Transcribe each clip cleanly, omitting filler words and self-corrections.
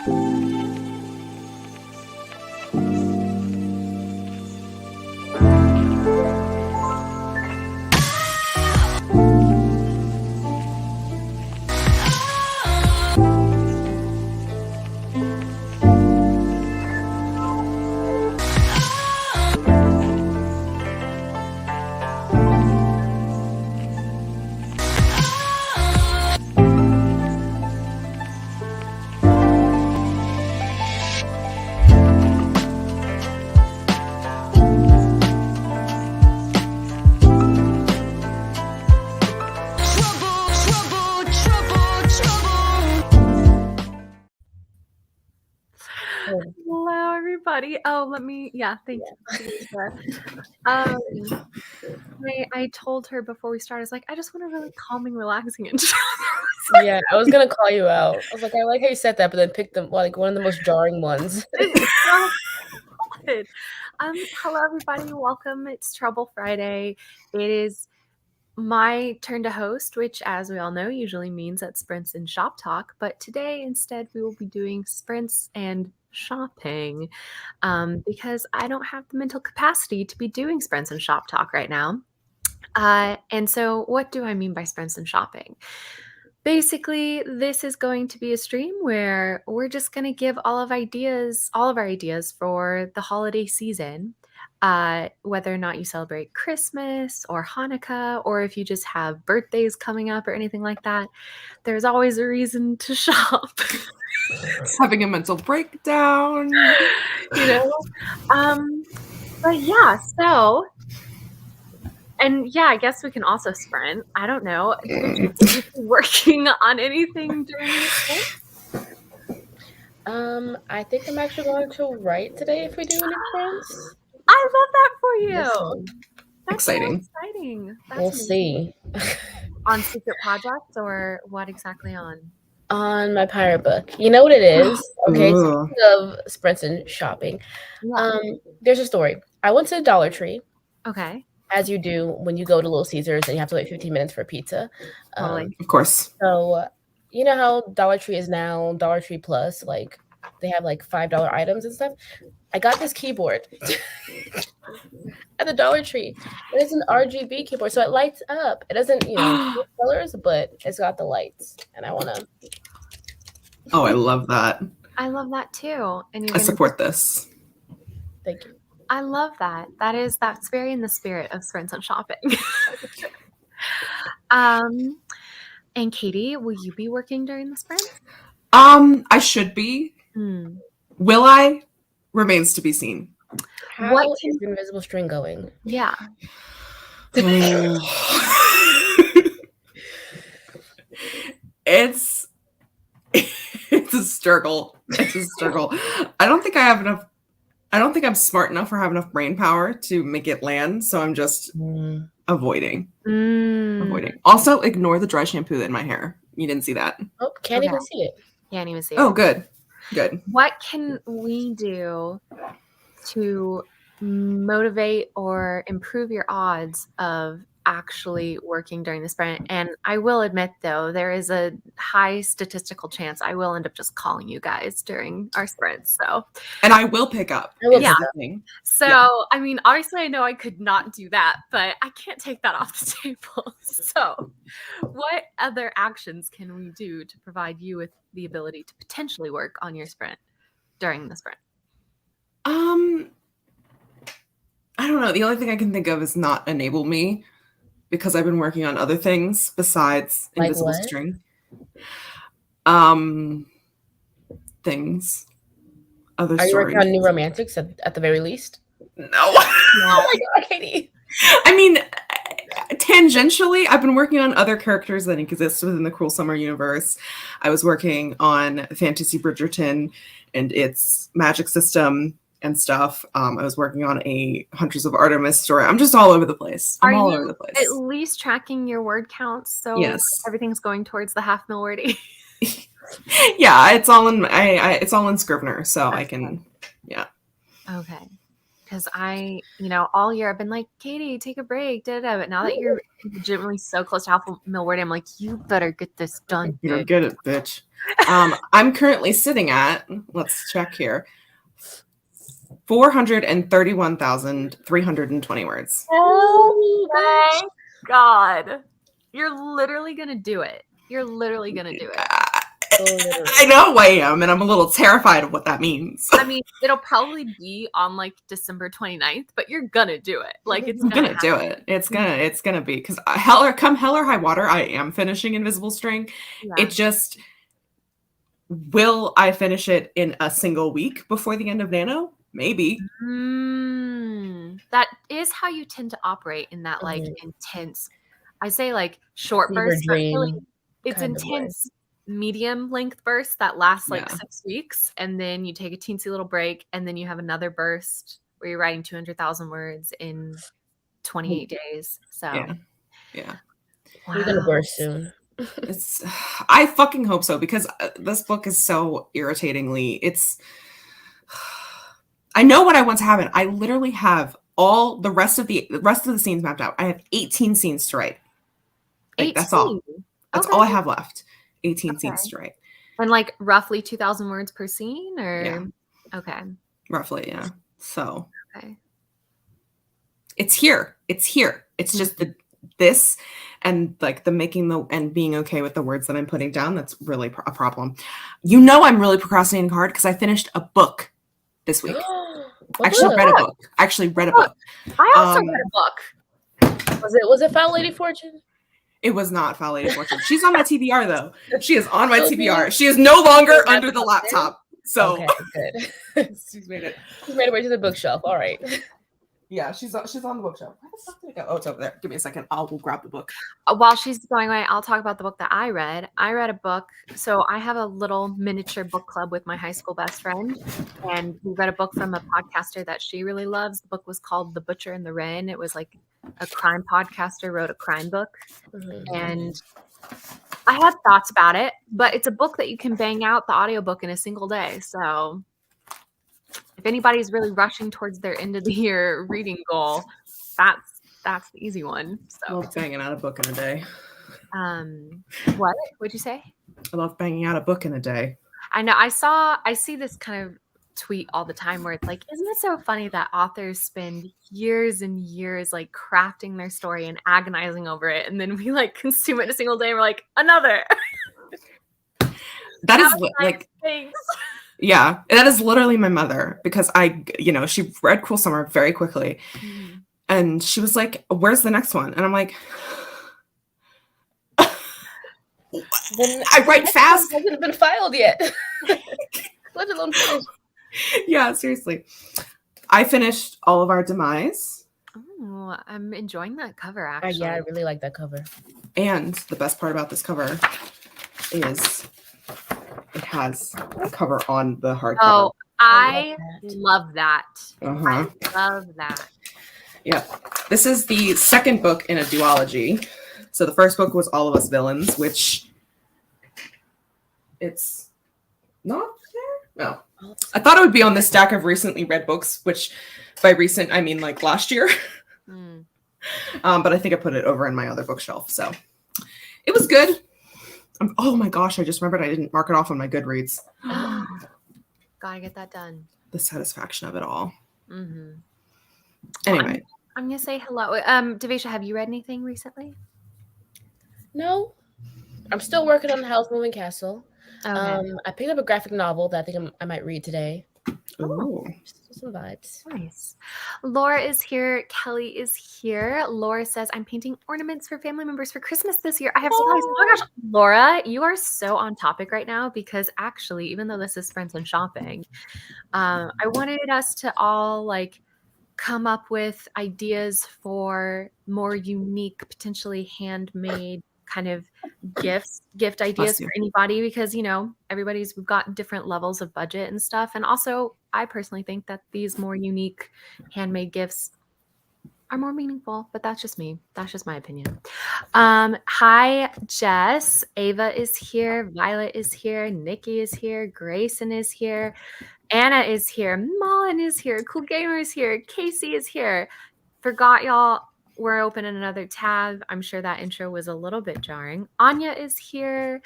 Hello, everybody. Oh, thank you. I told her before we started, I was like, I just want a really calming, relaxing intro. Yeah, I was gonna call you out. I was like, I like how you said that, but then picked them like one of the most jarring ones. It's so good. Hello, everybody. Welcome. It's Trouble Friday. It is my turn to host, which, as we all know, usually means at Sprints and Shop Talk. But today, instead, we will be doing sprints and shopping because I don't have the mental capacity to be doing sprints and Shop Talk right now. And so, what do I mean by sprints and shopping? Basically, this is going to be a stream where we're just going to give all of our ideas for the holiday season. Whether or not you celebrate Christmas or Hanukkah, or if you just have birthdays coming up or anything like that, there's always a reason to shop. Having a mental breakdown, But yeah, so, and yeah, I guess we can also sprint. I don't know. Are you working on anything during this? I think I'm actually going to write today if we do any sprints. I love that for you. That's exciting. So exciting. We'll see. On secret projects or what exactly on? On my pirate book. You know what it is? Okay, speaking of sprints and shopping, there's a story. I went to the Dollar Tree. Okay. As you do when you go to Little Caesars and you have to wait 15 minutes for pizza. Totally. Of course. So, you know how Dollar Tree is now Dollar Tree Plus? Like, they have like $5 items and stuff. I got this keyboard at the Dollar Tree. It is an RGB keyboard, so it lights up. It doesn't, colors, but it's got the lights. And I want to. Oh, I love that. I love that too. And I support this. Thank you. I love that. That's very in the spirit of sprints and shopping. And Katie, will you be working during the sprint? I should be. Will I? Remains to be seen. How is the invisible string going? Yeah. It's a struggle. It's a struggle. I don't think I'm smart enough or have enough brain power to make it land, so I'm just avoiding. Avoiding. Also, ignore the dry shampoo in my hair. You didn't see that. Oh, can't even see it. Can't even see it. Oh, good. Good. What can we do to motivate or improve your odds of actually working during the sprint? And I will admit, though, there is a high statistical chance I will end up just calling you guys during our sprints. And I will pick up. Yeah. So, I mean, obviously, I know I could not do that, but I can't take that off the table. So, what other actions can we do to provide you with the ability to potentially work on your sprint during the sprint? I don't know. The only thing I can think of is not enable me, because I've been working on other things besides invisible string. Things. Other Are you stories. working on New Romantics at the very least? No. Oh my god, Katie. I mean, tangentially, I've been working on other characters that exist within the Cruel Summer universe. I was working on Fantasy Bridgerton and its magic system and stuff. I was working on a Hunters of Artemis story. I'm just all over the place. I'm all over the place. At least tracking your word counts, so yes, everything's going towards the $500,000 wordy. Yeah, it's all in it's all in Scrivener, so I can. Yeah. Okay. because all year I've been like, Katie, take a break, but now that you're legitimately so close to half a mil word, I'm like, you better get this done. You don't get it, bitch. I'm currently sitting at, let's check here, 431,320 words. Oh my God. You're literally going to do it. You're literally going to do it. I know I am, and I'm a little terrified of what that means. I mean, it'll probably be on like December 29th, but you're going to do it. Like, it's I'm going gonna do it. It's gonna be, because hell or high water, I am finishing Invisible String. Yeah. It just, will I finish it in a single week before the end of Nano? Maybe. That is how you tend to operate in that like intense, I say like short bursts, but really it's intense medium length bursts that last like 6 weeks, and then you take a teensy little break, and then you have another burst where you're writing 200,000 words in 28 days. So yeah. Wow. You're gonna burst soon. I fucking hope so, because this book is so irritatingly, I know what I want to have. I literally have all the rest of the scenes mapped out. I have 18 scenes to write. Like, that's all. That's all I have left. 18 scenes to write. And like roughly 2,000 words per scene, or okay. Roughly, yeah. So okay. It's here. It's just this and like the making and being okay with the words that I'm putting down. That's really a problem. I'm really procrastinating hard because I finished a book this week. I actually read a book. I also read a book. Was it Foul Lady Fortune? It was not Foul Lady Fortune. She's on my TBR though. She is on my TBR. She is no longer under the laptop. So okay, good. She's made it. She's made it way to the bookshelf. All right. Yeah, she's on the bookshelf. Where the fuck did it go? Oh, it's over there. Give me a second. I'll grab the book. While she's going away, I'll talk about the book that I read. I read a book. So I have a little miniature book club with my high school best friend, and we read a book from a podcaster that she really loves. The book was called The Butcher and the Wren. It was like a crime podcaster wrote a crime book, and I had thoughts about it, but it's a book that you can bang out the audiobook in a single day. So if anybody's really rushing towards their end of the year reading goal, that's the easy one. So I love banging out a book in a day. What? What'd you say? I love banging out a book in a day. I know. I see this kind of tweet all the time where it's like, isn't it so funny that authors spend years and years like crafting their story and agonizing over it, and then we like consume it in a single day and we're like, another. That is like, thanks. Yeah, that is literally my mother, because she read Cruel Summer very quickly, and she was like, "Where's the next one?" And I'm like, "I write fast. It hasn't been filed yet, let alone finished." Yeah, seriously. I finished All of Our Demise. Oh, I'm enjoying that cover, actually. Yeah, I really like that cover. And the best part about this cover is it has a cover on the hardcover. Oh, I love that. Uh-huh. I love that. Yeah. This is the second book in a duology. So the first book was All of Us Villains, which it's not there? No. I thought it would be on this stack of recently read books, which by recent, I mean like last year. But I think I put it over in my other bookshelf. So it was good. Oh my gosh, I just remembered I didn't mark it off on my Goodreads. Gotta get that done. The satisfaction of it all. Mm-hmm. Anyway. I'm going to say hello. Devisha, have you read anything recently? No. I'm still working on The House Moving Castle. Okay. I picked up a graphic novel that I think I might read today. Ooh. Some vibes. Nice. Laura is here. Kelly is here. Laura says, I'm painting ornaments for family members for Christmas this year. I have supplies. Oh my gosh. Laura, you are so on topic right now, because actually, even though this is Friends and Shopping, I wanted us to all like come up with ideas for more unique, potentially handmade kind of gift ideas for anybody, because we've got different levels of budget and stuff, and also I personally think that these more unique handmade gifts are more meaningful, but that's just me. That's just my opinion. Hi, Jess. Ava is here. Violet is here. Nikki is here. Grayson is here. Anna is here. Mullen is here. Cool Gamer is here. Casey is here. Forgot y'all. We're opening another tab. I'm sure that intro was a little bit jarring. Anya is here.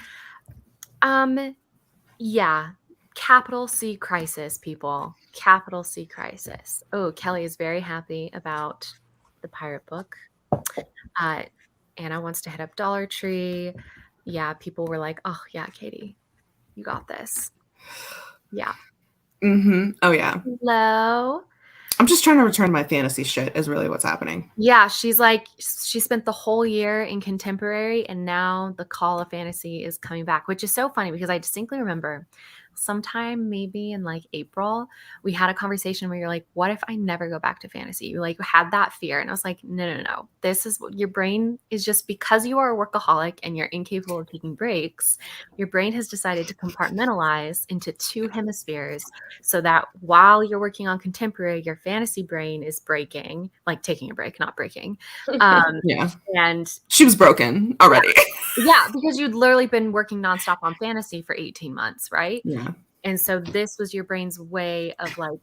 Yeah. Capital C crisis, people. Capital C crisis. Oh, Kelly is very happy about the pirate book. Anna wants to hit up Dollar Tree. Yeah, people were like, oh, yeah, Katie, you got this. Yeah. Mm-hmm. Oh, yeah. Hello. I'm just trying to return my fantasy shit is really what's happening. Yeah, she's like, she spent the whole year in contemporary, and now the call of fantasy is coming back, which is so funny because I distinctly remember sometime maybe in like April, we had a conversation where you're like, what if I never go back to fantasy? You like had that fear. And I was like, no. This is what your brain is, just because you are a workaholic and you're incapable of taking breaks. Your brain has decided to compartmentalize into two hemispheres so that while you're working on contemporary, your fantasy brain is breaking, like taking a break, not breaking. Yeah. And she was broken already. yeah, because you'd literally been working nonstop on fantasy for 18 months, right? Yeah. And so this was your brain's way of like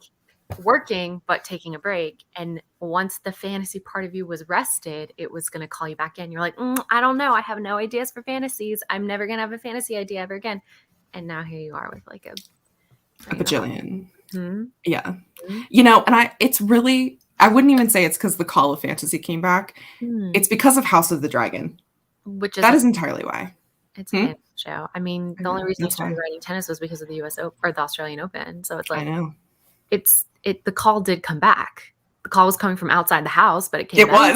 working, but taking a break. And once the fantasy part of you was rested, it was going to call you back in. You're like, I don't know. I have no ideas for fantasies. I'm never going to have a fantasy idea ever again. And now here you are with like a bajillion. Mm-hmm. Yeah. Mm-hmm. You know, and it's really, I wouldn't even say it's because the call of fantasy came back. It's because of House of the Dragon. Which is that is entirely why. It's a fantasy show. I mean, the only reason you started writing tennis was because of the US Open or the Australian Open. So it's like, I know. The call did come back. The call was coming from outside the house, but it came back.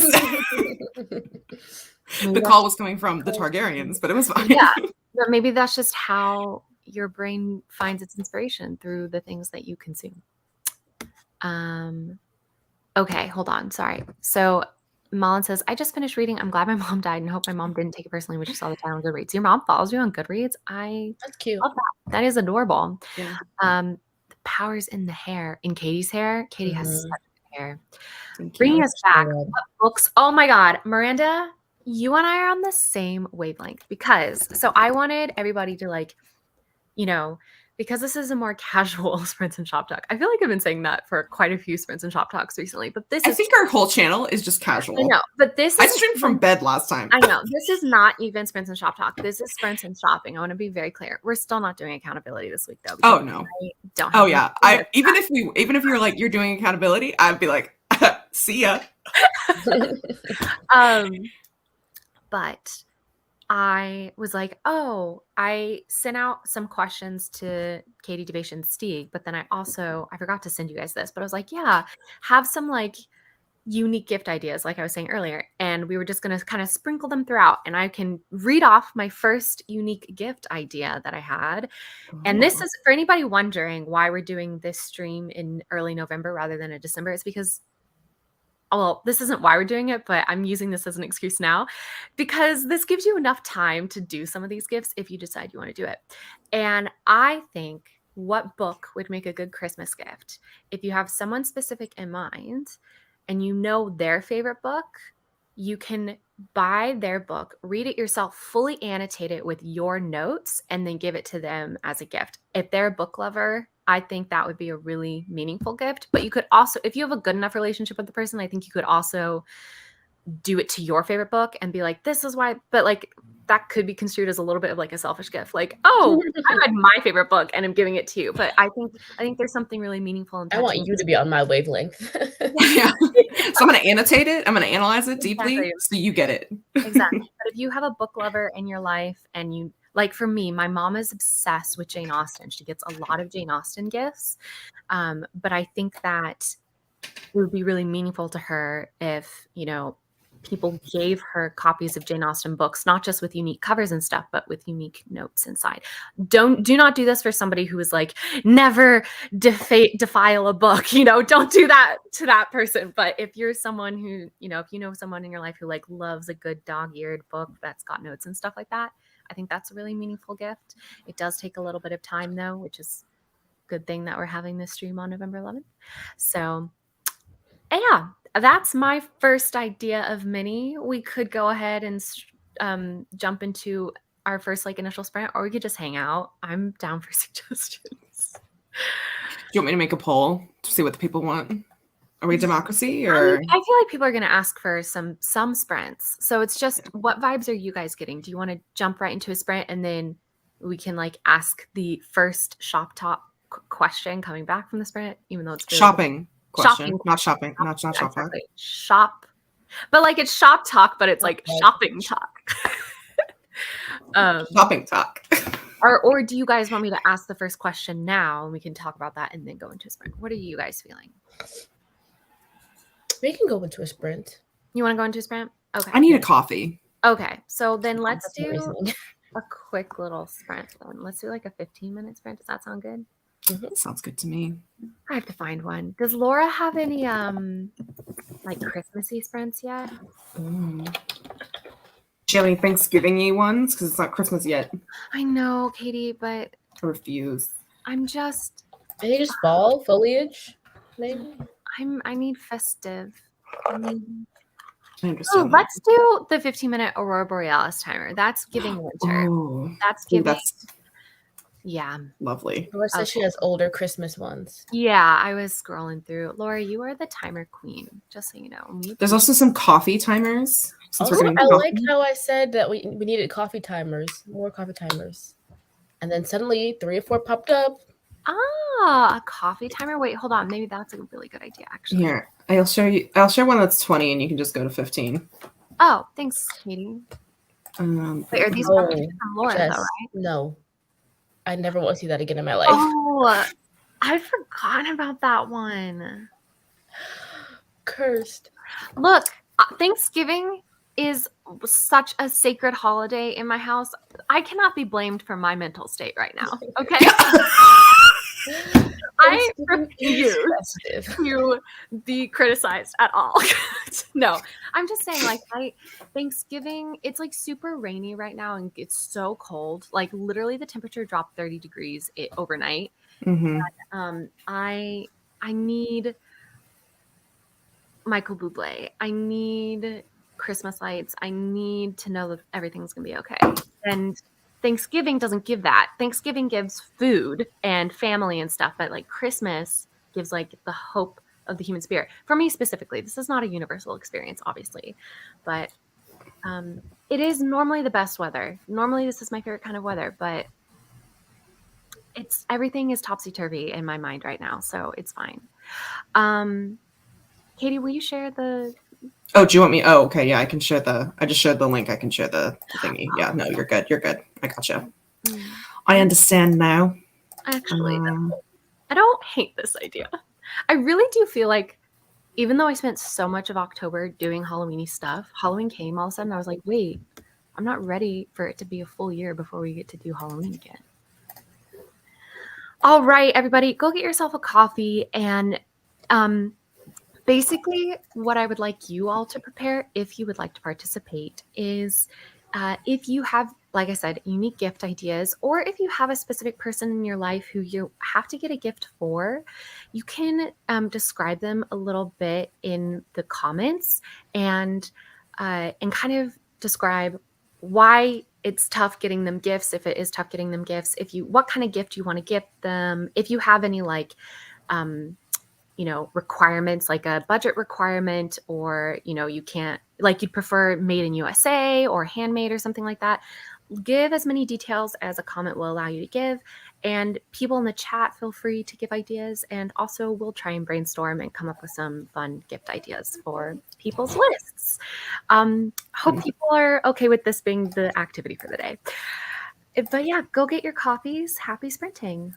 The call was coming from the Targaryens, but it was fine. Yeah. But maybe that's just how your brain finds its inspiration, through the things that you consume. Okay, hold on. Sorry. So Mullen says, I just finished reading. I'm glad my mom died and hope my mom didn't take it personally when she saw the title on Goodreads. Your mom follows you on Goodreads? That's cute. Love that. That is adorable. Yeah. The power's in the hair, in Katie's hair. Katie has such good hair. Thank Bringing you. us back, what books? Oh my God, Miranda, you and I are on the same wavelength, because so I wanted everybody to like, because this is a more casual Sprints and Shop Talk. I feel like I've been saying that for quite a few Sprints and Shop Talks recently, but I think our whole channel is just casual. I know, but this I streamed from bed last time. I know. This is not even Sprints and Shop Talk. This is Sprints and Shopping. I want to be very clear. We're still not doing accountability this week, though. Oh no. I don't have yeah. Even if you're like, you're doing accountability, I'd be like, see ya. But I was like, I sent out some questions to Katie DeVation and Stieg, but then I forgot to send you guys this, but I was like, yeah, have some like unique gift ideas, like I was saying earlier. And we were just going to kind of sprinkle them throughout, and I can read off my first unique gift idea that I had. And this is for anybody wondering why we're doing this stream in early November rather than in December. It's because, well, this isn't why we're doing it, but I'm using this as an excuse now, because this gives you enough time to do some of these gifts if you decide you want to do it. And I think, what book would make a good Christmas gift? If you have someone specific in mind and you know their favorite book, you can buy their book, read it yourself, fully annotate it with your notes, and then give it to them as a gift. If they're a book lover, I think that would be a really meaningful gift. But you could also, if you have a good enough relationship with the person, I think you could also do it to your favorite book and be like, this is why, but like that could be construed as a little bit of like a selfish gift. Like, I read my favorite book and I'm giving it to you. But I think there's something really meaningful and I want you to be on my wavelength. Yeah. So I'm going to annotate it. I'm going to analyze it deeply so you get it. Exactly. But if you have a book lover in your life, and you, like for me, my mom is obsessed with Jane Austen. She gets a lot of Jane Austen gifts. But I think that it would be really meaningful to her if, people gave her copies of Jane Austen books, not just with unique covers and stuff, but with unique notes inside. Do not do this for somebody who is like, never defile a book, don't do that to that person. But if you're someone who, if you know someone in your life who like loves a good dog-eared book that's got notes and stuff like that, I think that's a really meaningful gift. It does take a little bit of time though, which is a good thing that we're having this stream on November 11th. So yeah, that's my first idea of many. We could go ahead and jump into our first like initial sprint, or we could just hang out. I'm down for suggestions. Do you want me to make a poll to see what the people want? Are we democracy, I or mean, I feel like people are going to ask for some sprints. So it's just, what vibes are you guys getting? Do you want to jump right into a sprint and then we can like ask the first shop talk question coming back from the sprint, even though it's really shopping question? shopping Not shopping. Not shop talk. exactly. Shop, but like it's shop talk, but it's like shopping talk. Shopping talk. Or do you guys want me to ask the first question now and we can talk about that and then go into a sprint? What are you guys feeling? We can go into a sprint. You want to go into a sprint? Okay. I need a coffee. Okay, so then let's do Amazing. a quick little sprint. Then let's do like a 15-minute sprint. Does that sound good? Sounds good to me. I have to find one. Does Laura have any like Christmassy sprints yet? Do you have any Thanksgiving-y ones? Because it's not Christmas yet. I know, Katie, but I refuse. I'm just. Maybe just fall foliage, maybe. I need festive. I Oh, understand. let's do the 15-minute Aurora Borealis timer. That's giving winter. Oh, That's giving. that's yeah. lovely. Laura says she has older Christmas ones. Yeah, I was scrolling through. Laura, you are the timer queen, just so you know. There's also some coffee timers. Since we're Also, getting I coffee. like how I said that we needed coffee timers, more coffee timers. And then suddenly 3 or 4 popped up. Ah, a coffee timer. Wait, hold on. Maybe that's a really good idea, actually. Here, I'll share one that's 20, and you can just go to 15. Oh, thanks, Katie. Wait, are these from Laura, Jess, though, right? No. I never want to see that again in my life. Oh, I'd forgotten about that one. Cursed. Look, Thanksgiving is such a sacred holiday in my house. I cannot be blamed for my mental state right now. Okay. I refuse to be criticized at all. No, I'm just saying, like, Thanksgiving, it's like super rainy right now and it's so cold. Like, literally, the temperature dropped 30 degrees overnight. I need Michael Bublé. I need Christmas lights. I need to know that everything's gonna be okay. And Thanksgiving doesn't give that. Thanksgiving gives food and family and stuff, but like Christmas gives like the hope of the human spirit. For me specifically, this is not a universal experience, obviously, but it is normally the best weather. Normally, this is my favorite kind of weather, but everything is topsy-turvy in my mind right now, so it's fine. Katie, will you share the? Oh, do you want me? Oh, okay. Yeah, I can share I just shared the link. I can share the thingy. Yeah, no, you're good. You're good. I gotcha. I understand now. Actually, I don't hate this idea. I really do feel like, even though I spent so much of October doing Halloween-y stuff, Halloween came all of a sudden. I was like, wait, I'm not ready for it to be a full year before we get to do Halloween again. All right, everybody, go get yourself a coffee. And basically, what I would like you all to prepare, if you would like to participate, is if you have, like I said, unique gift ideas, or if you have a specific person in your life who you have to get a gift for, you can describe them a little bit in the comments and kind of describe why it's tough getting them gifts, if it is tough getting them gifts, what kind of gift you want to give them, if you have any like requirements, like a budget requirement, or you can't, like, you'd prefer made in USA or handmade or something like that. Give as many details as a comment will allow you to give, and people in the chat, feel free to give ideas, and also we'll try and brainstorm and come up with some fun gift ideas for people's lists. Hope people are okay with this being the activity for the day. But yeah, go get your coffees. Happy sprinting.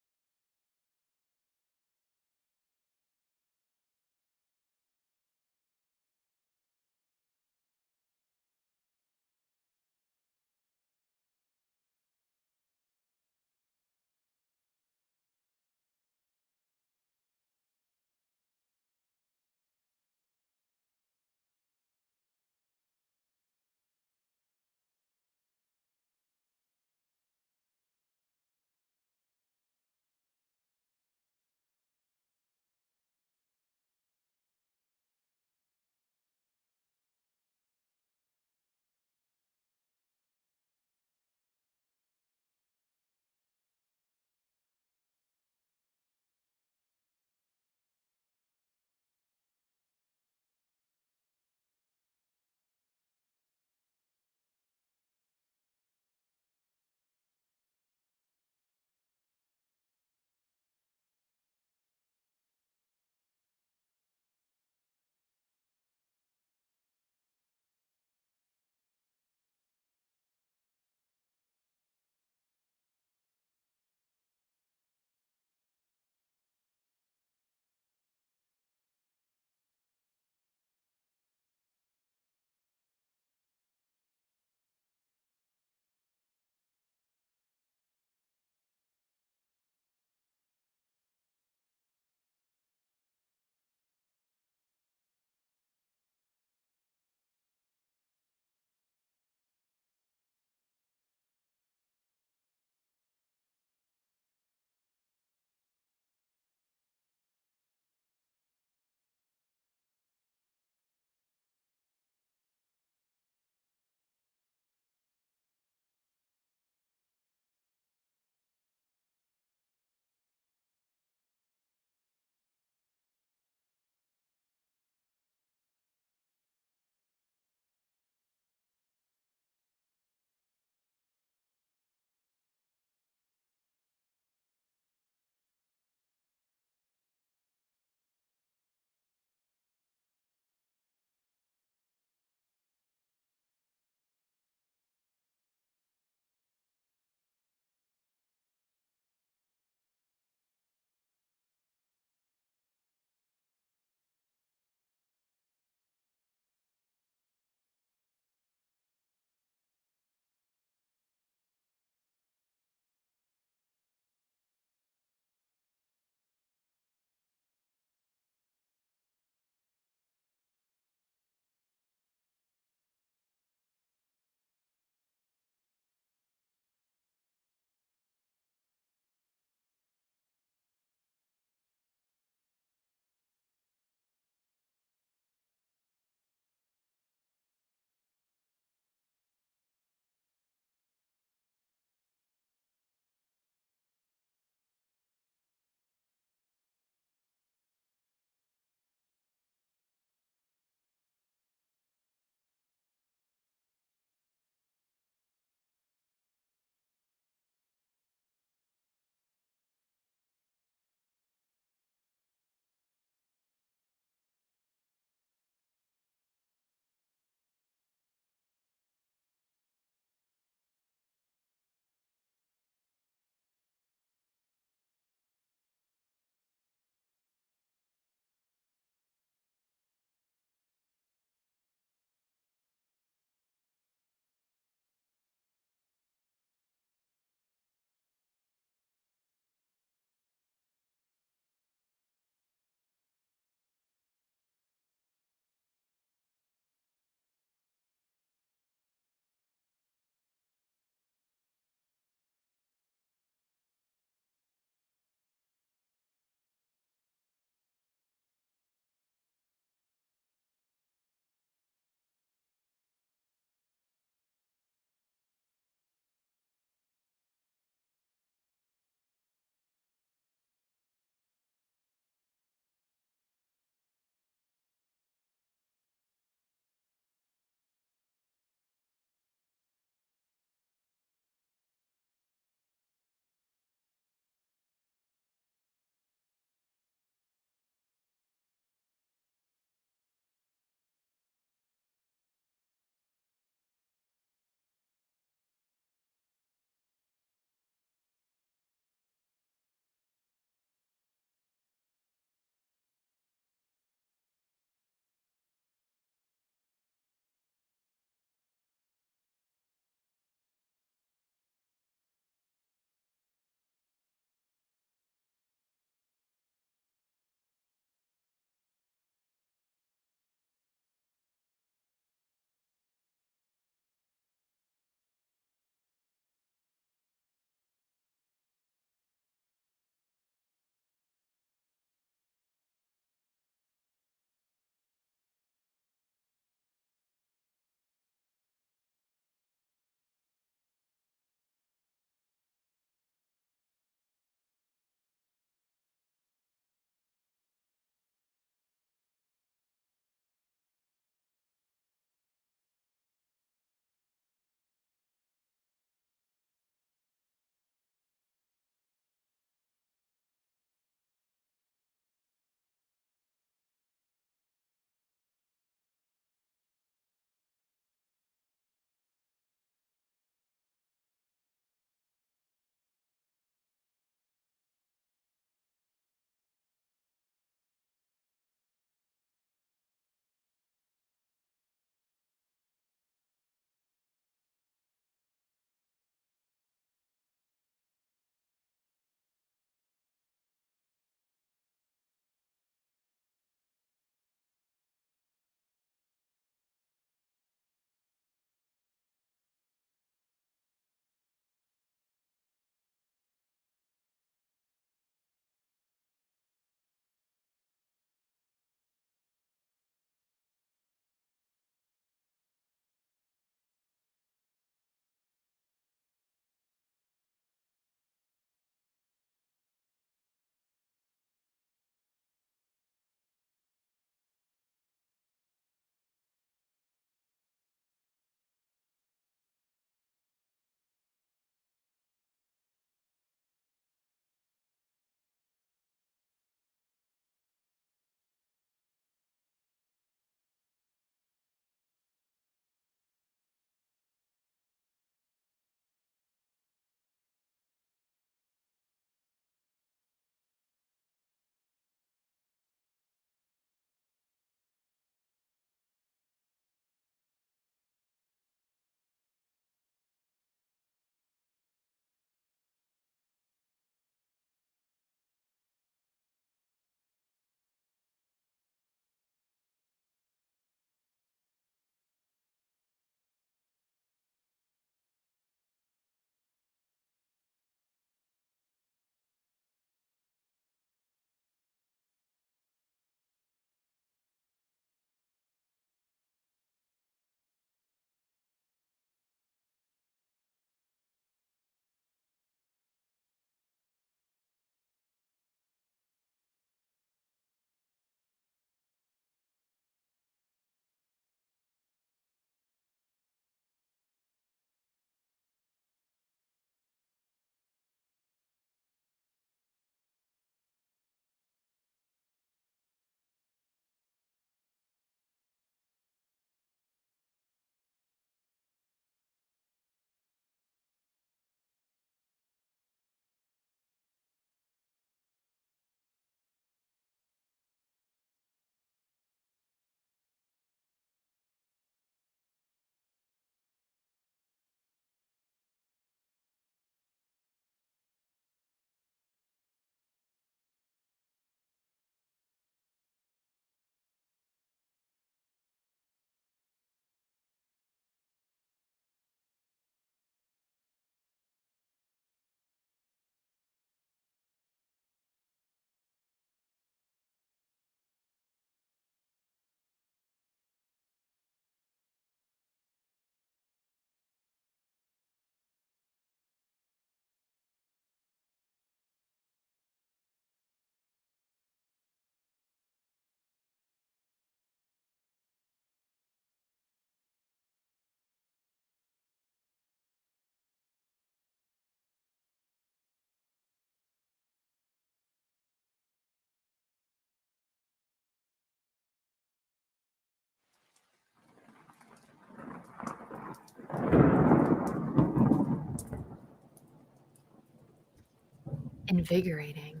Invigorating.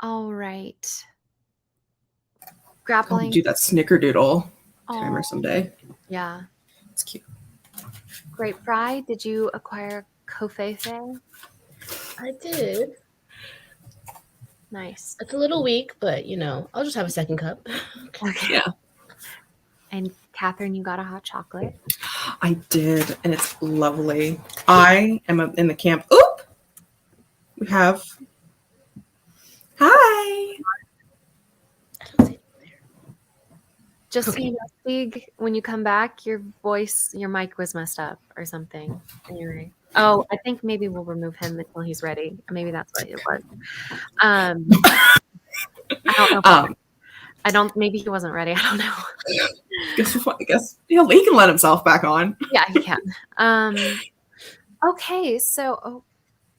All right. I'll Grappling. do that snickerdoodle Oh, timer someday. yeah. It's cute. Grape Fry, did you acquire Kofefe? I did. Nice. It's a little weak, but I'll just have a second cup. Okay. Yeah. And Catherine, you got a hot chocolate? I did, and it's lovely. I am in the camp. Oop! We have. Hi! I don't see it there. Just so Okay. you know, Stig, when you come back, your mic was messed up or something. Anyway. Oh, I think maybe we'll remove him until he's ready. Maybe that's what it was. I don't know. Maybe he wasn't ready. I don't know. I guess he can let himself back on. Yeah, he can. Okay, so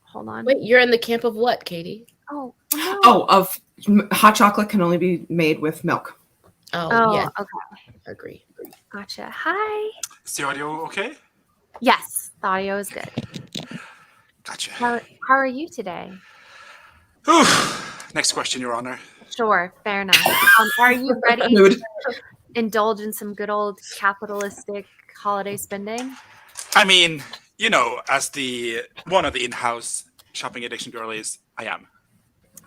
hold on. Wait, you're in the camp of what, Katie? Oh no. Oh, hot chocolate can only be made with milk. Oh, yeah. Okay. Agree. Gotcha. Hi. Is the audio okay? Yes, the audio is good. Gotcha. How are you today? Next question, Your Honor. Sure, fair enough. Are you ready Mood. to indulge in some good old capitalistic holiday spending? I mean, as the one of the in-house shopping addiction girlies, I am.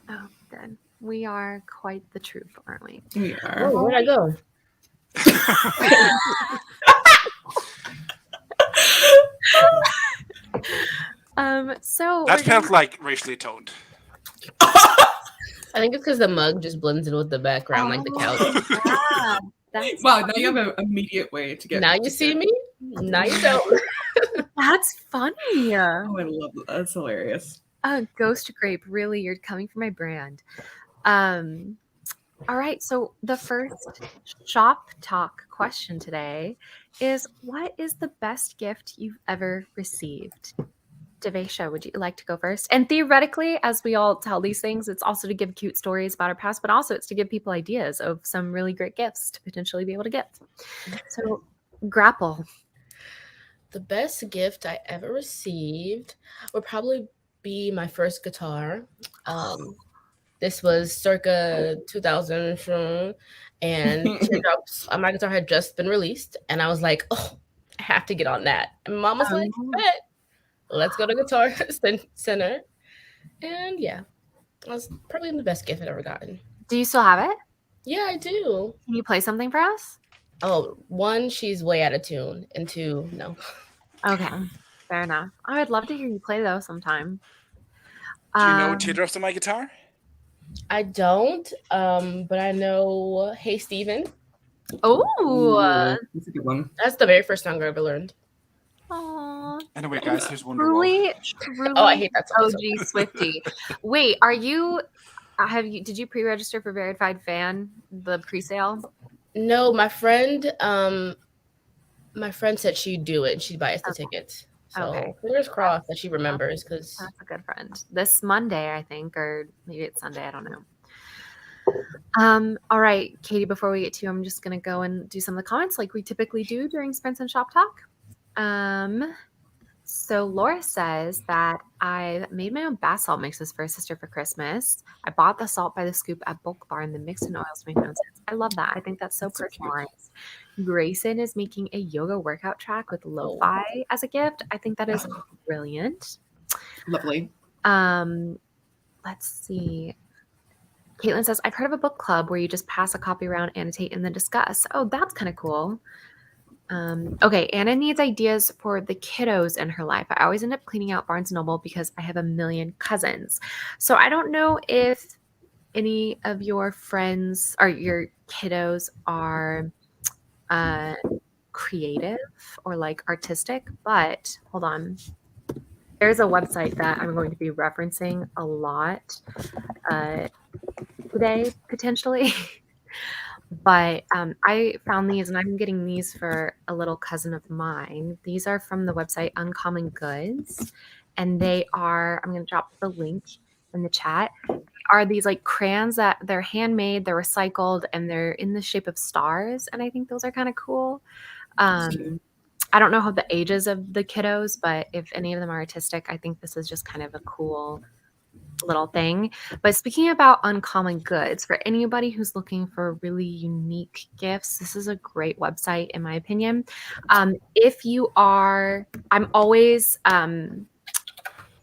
Oh, good. We are quite the truth, aren't we? We are. Oh, where'd I go? So That felt like racially toned. I think it's because the mug just blends in with the background, like the couch. Yeah, that's Wow, now you have an immediate way to get. Now you see me? Now you don't. That's funny. Oh, I love that. That's hilarious. Ghost Grape, really, you're coming for my brand. All right, so the first shop talk question today is, what is the best gift you've ever received? Devesha, would you like to go first? And theoretically, as we all tell these things, it's also to give cute stories about our past, but also it's to give people ideas of some really great gifts to potentially be able to get. So, Grapple. The best gift I ever received would probably be my first guitar. This was circa 2000, and Teardrops on my guitar had just been released, and I was like, oh, I have to get on that. And Mom was like, bet. Let's go to Guitar Center. And yeah, that was probably the best gift I've ever gotten. Do you still have it? Yeah, I do. Can you play something for us? Oh, one, she's way out of tune, and two, no. Okay, fair enough. I would love to hear you play though sometime. Do you know Teardrops on my guitar? I don't, but I know Hey Steven. Oh, That's a good one. That's the very first song I ever learned. Aww. Anyway, guys, here's Wonderwall. Truly. Oh, I hate that song. OG Swifty. Wait, did you pre-register for Verified Fan, the pre-sale? No, my friend said she'd do it and she'd buy us the tickets. So Okay. fingers crossed that she remembers, because That's a good friend. This Monday, I think, or maybe it's Sunday, I don't know. All right, Katie, before we get to you, I'm just gonna go and do some of the comments like we typically do during Sprints and Shop Talk. So Laura says that I made my own bath salt mixes for her sister for Christmas. I bought the salt by the scoop at Bulk Bar and then mixed in oils to make my own scents. I love that. I think that's so personalized. Grayson is making a yoga workout track with lo-fi as a gift. I think that is brilliant. Lovely. Let's see. Caitlin says, I've heard of a book club where you just pass a copy around, annotate, and then discuss. Oh, that's kind of cool. Okay, Anna needs ideas for the kiddos in her life. I always end up cleaning out Barnes & Noble because I have a million cousins. So I don't know if any of your friends or your kiddos are creative or like artistic, but hold on. There's a website that I'm going to be referencing a lot today, potentially. But I found these, and I'm getting these for a little cousin of mine. These are from the website Uncommon Goods, and they are, I'm going to drop the link in the chat, are these like crayons that they're handmade, they're recycled, and they're in the shape of stars, and I think those are kind of cool. I don't know how the ages of the kiddos, but if any of them are artistic, I think this is just kind of a cool little thing. But speaking about uncommon goods, for anybody who's looking for really unique gifts, this is a great website, in my opinion. If you are, I'm always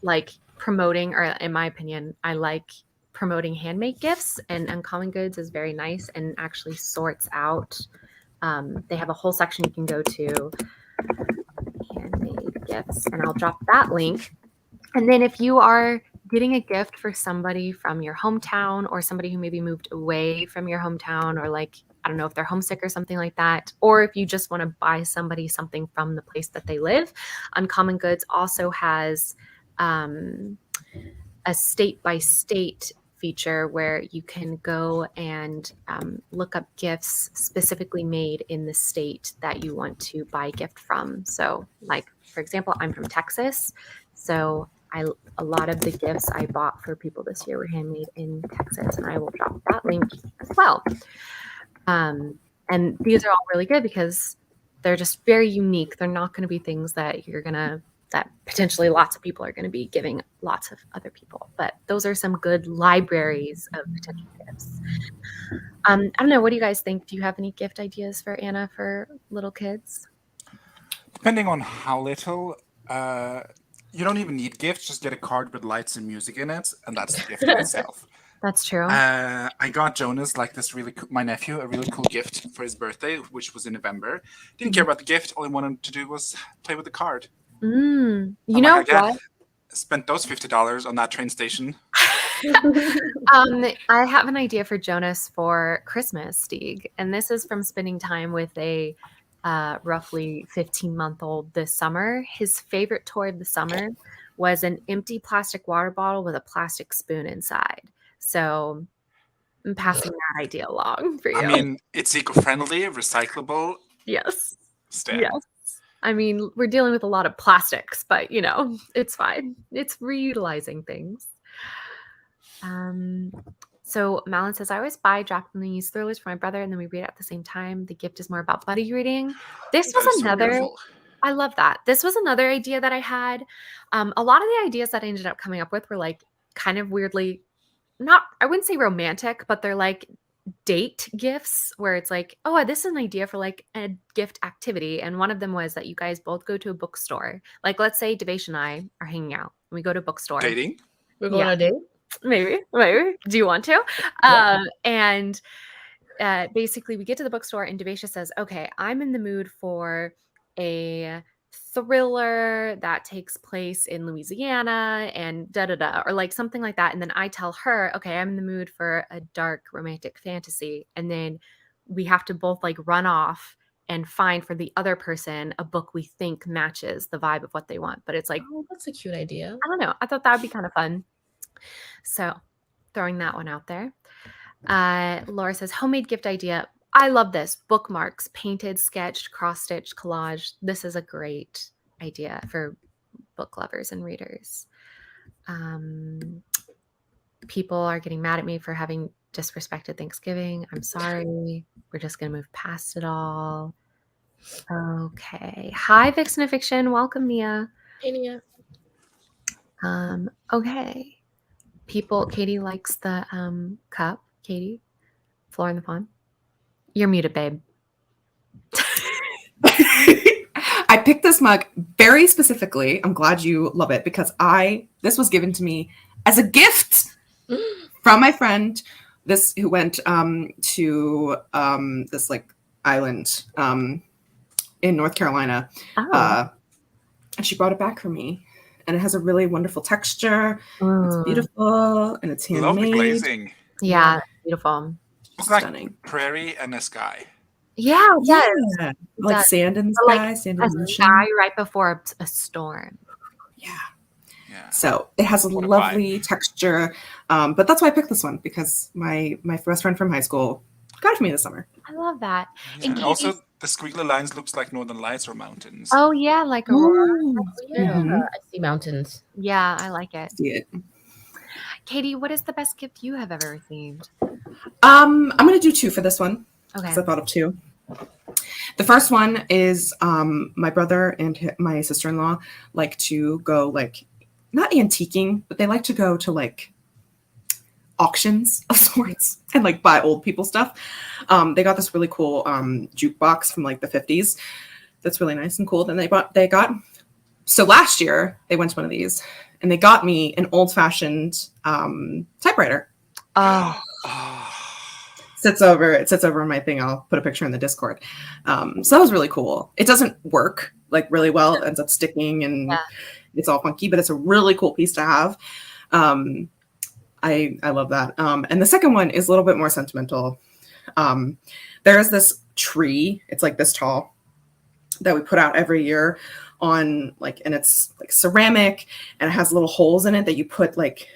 like promoting, or in my opinion, I like promoting handmade gifts, and uncommon goods is very nice and actually sorts out. They have a whole section you can go to, handmade gifts, and I'll drop that link. And then if you are getting a gift for somebody from your hometown, or somebody who maybe moved away from your hometown, or like, I don't know if they're homesick or something like that, or if you just want to buy somebody something from the place that they live, Uncommon Goods also has a state by state feature where you can go and look up gifts specifically made in the state that you want to buy a gift from. So, like, for example, I'm from Texas, so a lot of the gifts I bought for people this year were handmade in Texas, and I will drop that link as well. And these are all really good because they're just very unique. They're not going to be things that that potentially lots of people are going to be giving lots of other people. But those are some good libraries of potential gifts. I don't know. What do you guys think? Do you have any gift ideas for Anna for little kids? Depending on how little, you don't even need gifts. Just get a card with lights and music in it, and that's the gift in itself. That's true. I got Jonas my nephew, a really cool gift for his birthday, which was in November. Didn't care about the gift. All he wanted to do was play with the card. You know what? Spent those $50 on that train station. I have an idea for Jonas for Christmas, Stieg, and this is from spending time with a roughly 15-month-old this summer. His favorite toy of the summer was an empty plastic water bottle with a plastic spoon inside. So I'm passing that idea along for you. I mean, it's eco-friendly, recyclable. Yes. Stan. Yes. I mean, we're dealing with a lot of plastics, but it's fine. It's reutilizing things. So Malin says, I always buy Japanese thrillers for my brother, and then we read it at the same time. The gift is more about buddy reading. This was another. I love that. This was another idea that I had. A lot of the ideas that I ended up coming up with were like kind of weirdly, I wouldn't say romantic, but they're like date gifts where it's like, oh, this is an idea for like a gift activity. And one of them was that you guys both go to a bookstore. Like, let's say Devesh and I are hanging out and we go to a bookstore. Dating? We're going on a date? Maybe. Do you want to? And basically we get to the bookstore and Devesha says, okay, I'm in the mood for a thriller that takes place in Louisiana and or like something like that. And then I tell her, okay, I'm in the mood for a dark romantic fantasy. And then we have to both like run off and find for the other person a book we think matches the vibe of what they want. But it's like, oh, that's a cute idea. I don't know. I thought that would be kind of fun. So throwing that one out there. Laura says, homemade gift idea. I love this. Bookmarks, painted, sketched, cross-stitched, collage. This is a great idea for book lovers and readers. People are getting mad at me for having disrespected Thanksgiving. I'm sorry. We're just going to move past it all. Okay. Hi, Vixen of Fiction. Welcome, Nia. Hey, Nia. Okay. Katie likes the cup. Katie, Floor in the Pond. You're muted, babe. I picked this mug very specifically. I'm glad you love it because this was given to me as a gift from my friend, who went to this like island in North Carolina. Oh. And she brought it back for me. And it has a really wonderful texture. It's beautiful and it's handmade. Lovely glazing. Yeah, beautiful. It's stunning. Like prairie and a sky. Yeah, yes. Yeah. Like sand in the sky, sand in the ocean. Sky right before a storm. Yeah. So it has a lovely texture. But that's why I picked this one because my best friend from high school got it for me this summer. I love that. Yeah. And also, the squiggly lines looks like northern lights or mountains. Oh, yeah, like Aurora. Yeah, I see mountains. Yeah, I like it. See it. Katie, what is the best gift you have ever received? I'm going to do two for this one. Okay. Because I thought of two. The first one is my brother and my sister-in-law like to go like not antiquing, but they like to go to like auctions of sorts and like buy old people stuff. They got this really cool jukebox from like the 50s. That's really nice and cool. Then they got so last year they went to one of these and they got me an old-fashioned typewriter. Oh, It sits over my thing. I'll put a picture in the Discord. So that was really cool. It doesn't work like really well. It ends up sticking and it's all funky, but it's a really cool piece to have. I love that. And the second one is a little bit more sentimental. There's this tree. It's like this tall that we put out every year on like, and it's like ceramic and it has little holes in it that you put like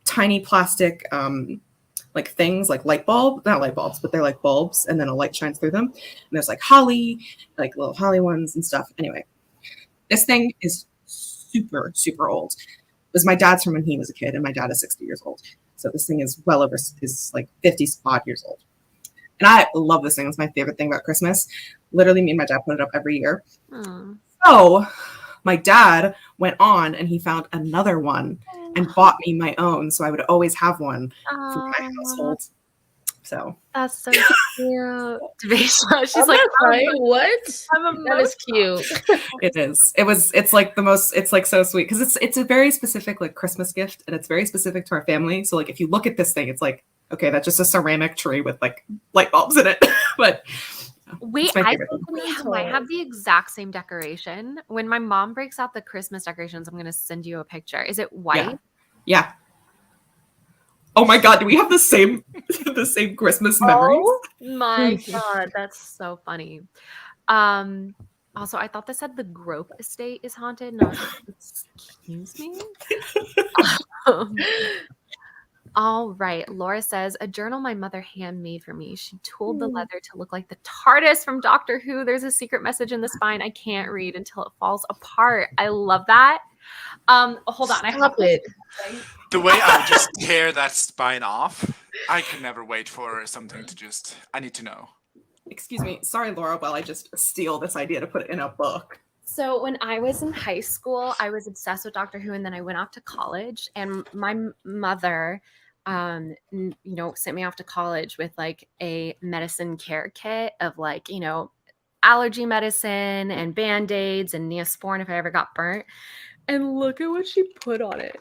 tiny plastic, like things like not light bulbs, but they're like bulbs. And then a light shines through them. And there's like holly, like little holly ones and stuff. Anyway, this thing is super, super old. It was my dad's from when he was a kid and my dad is 60 years old. So this thing is well over, is like 50 odd years old. And I love this thing. It's my favorite thing about Christmas. Literally me and my dad put it up every year. So my dad went on and he found another one and bought me my own. So I would always have one for my household. So that's so cute. She's I'm like, not crying. What? I'm That is cute. it is. It's like the most, it's like so sweet because it's a very specific like Christmas gift and it's very specific to our family. So like if you look at this thing, it's like, okay, that's just a ceramic tree with like light bulbs in it. But wait, I think we might have the exact same decoration. When my mom breaks out the Christmas decorations, I'm going to send you a picture. Is it white? Yeah. Oh my God, do we have the same Christmas memories? Oh my God, that's so funny. Also, I thought this said the Grope Estate is haunted. And I was like, excuse me? All right. Laura says, a journal my mother handmade for me. She tooled the leather to look like the TARDIS from Doctor Who. There's a secret message in the spine I can't read until it falls apart. I love that. Hold on. Stop it. The way I would just tear that spine off, I could never wait for something to just, I need to know. Excuse me. Sorry, Laura, while I just steal this idea to put it in a book. So when I was in high school, I was obsessed with Doctor Who, and then I went off to college, and my mother, you know, sent me off to college with like a medicine care kit of like, you know, allergy medicine and Band-Aids and Neosporin if I ever got burnt. And look at what she put on it.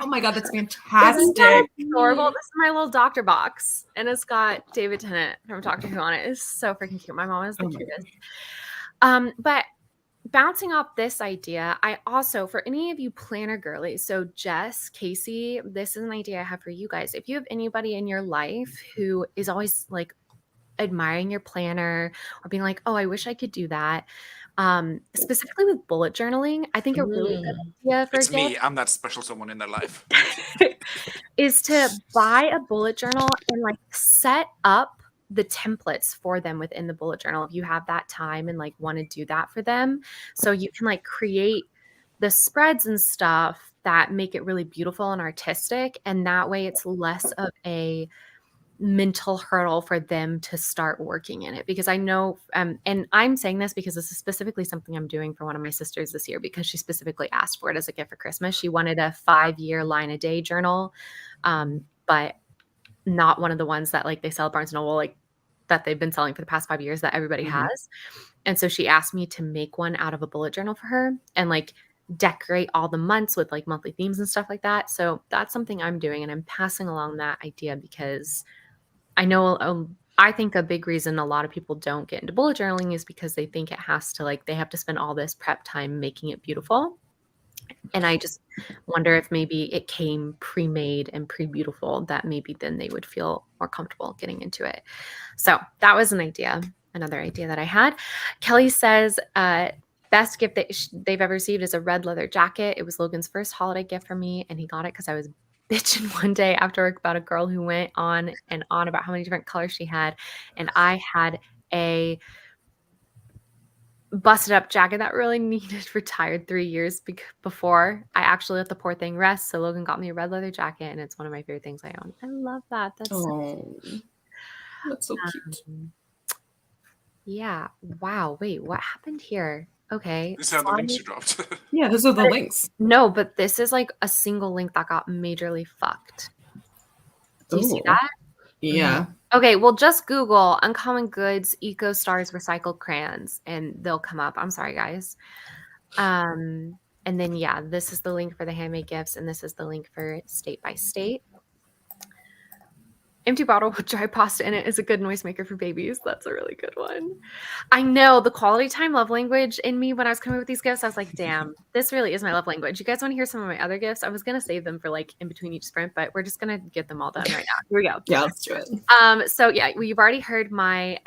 Oh my God, that's fantastic. Isn't that adorable? This is my little doctor box. And it's got David Tennant from Doctor Who on it. It's so freaking cute. My mom is the cutest. But bouncing off this idea, I also, for any of you planner girlies, so Jess, Casey, this is an idea I have for you guys. If you have anybody in your life who is always like admiring your planner or being like, oh, I wish I could do that. Specifically with bullet journaling, I think a really good idea for it's me. I'm that special someone in their life. is to buy a bullet journal and like set up the templates for them within the bullet journal if you have that time and like want to do that for them. So you can like create the spreads and stuff that make it really beautiful and artistic. And that way it's less of a mental hurdle for them to start working in it, because I know, and I'm saying this because this is specifically something I'm doing for one of my sisters this year because she specifically asked for it as a gift for Christmas. She wanted a 5-year line a day journal, but not one of the ones that like they sell at Barnes & Noble, like that they've been selling for the past 5 years that everybody has. And so she asked me to make one out of a bullet journal for her and like decorate all the months with like monthly themes and stuff like that. So that's something I'm doing, and I'm passing along that idea because I know I think a big reason a lot of people don't get into bullet journaling is because they think it has to like they have to spend all this prep time making it beautiful. And I just wonder if maybe it came pre-made and pre-beautiful, that maybe then they would feel more comfortable getting into it. So that was an idea, another idea that I had. Kelly says, best gift that they've ever received is a red leather jacket. It was Logan's first holiday gift for me, and he got it because I was bitching one day after work about a girl who went on and on about how many different colors she had. And I had a busted up jacket that really needed retired 3 years before I actually let the poor thing rest. So Logan got me a red leather jacket, and it's one of my favorite things I own. I love that. That's so That's so cute. Yeah. Wow. Wait, what happened here? Okay. These are the links you dropped. Yeah, those are the links. No, but this is like a single link that got majorly fucked. Do you see Ooh. that? Yeah. Okay, well, just Google Uncommon Goods Eco Stars Recycled Crayons and they'll come up. I'm sorry, guys. And then, yeah, this is the link for the handmade gifts, and this is the link for state by state. Empty bottle with dry pasta in it is a good noisemaker for babies. That's a really good one. I know the quality time love language in me when I was coming up with these gifts. I was like, damn, this really is my love language. You guys want to hear some of my other gifts? I was going to save them for like in between each sprint, but we're just going to get them all done right now. Here we go. Yeah, let's do it. So yeah, you've already heard my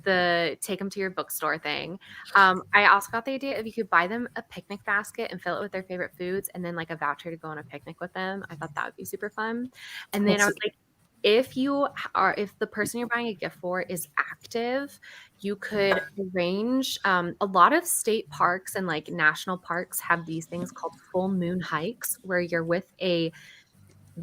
the take them to your bookstore thing. I also got the idea if you could buy them a picnic basket and fill it with their favorite foods and then like a voucher to go on a picnic with them. I thought that would be super fun. And then I was like, if the person you're buying a gift for is active, you could arrange a lot of state parks and like national parks have these things called full moon hikes where you're with a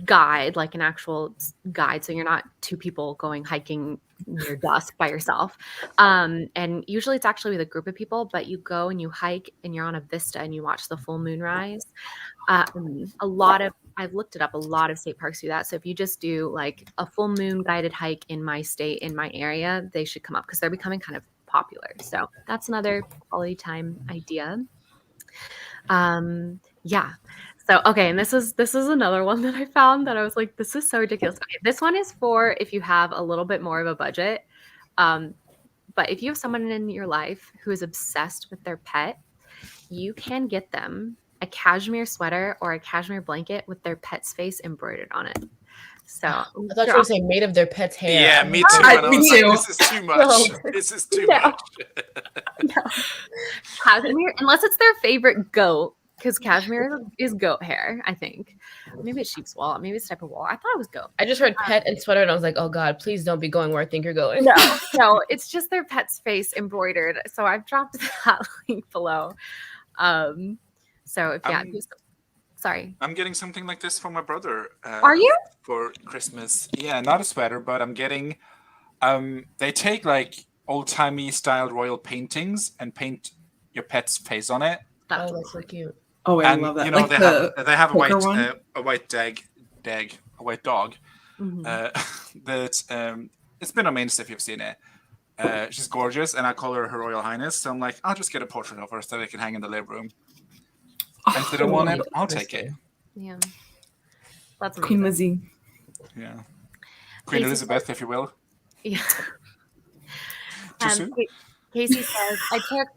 guide, like an actual guide, so you're not two people going hiking near dusk by yourself, and usually it's actually with a group of people, but you go and you hike and you're on a vista and you watch the full moon rise. I've looked it up, a lot of state parks do that. So if you just do like a full moon guided hike in my state, in my area, they should come up because they're becoming kind of popular. So that's another quality time idea. Yeah. So, okay, and this is another one that I found that I was like, this is so ridiculous. Okay, this one is for if you have a little bit more of a budget. But if you have someone in your life who is obsessed with their pet, you can get them a cashmere sweater or a cashmere blanket with their pet's face embroidered on it. So I thought you were saying made of their pet's hair. Yeah, me too. Me too. This is too much. This is too much. No. Cashmere, unless it's their favorite goat, because cashmere is goat hair, I think. Maybe it's sheep's wool. Maybe it's a type of wool. I thought it was goat. I just heard pet and sweater, and I was like, oh God, please don't be going where I think you're going. No, it's just their pet's face embroidered. So I've dropped that link below. So if sorry. I'm getting something like this for my brother. Are you? For Christmas. Yeah, not a sweater, but I'm getting they take like old-timey styled royal paintings and paint your pet's face on it. Oh, that's so cute. Oh, I And love that. you know, Like they have a white one? a white a white dog. Mhm. That it's been on Mainsta if you've seen it. She's gorgeous, and I call her Her Royal Highness. So I'm like, I'll just get a portrait of her so they can hang in the living room. And if they don't want it, I'll take it. Yeah. That's Queen amazing. Lizzie. Yeah, Queen Elizabeth, if you will. Yeah. Too soon? Casey says,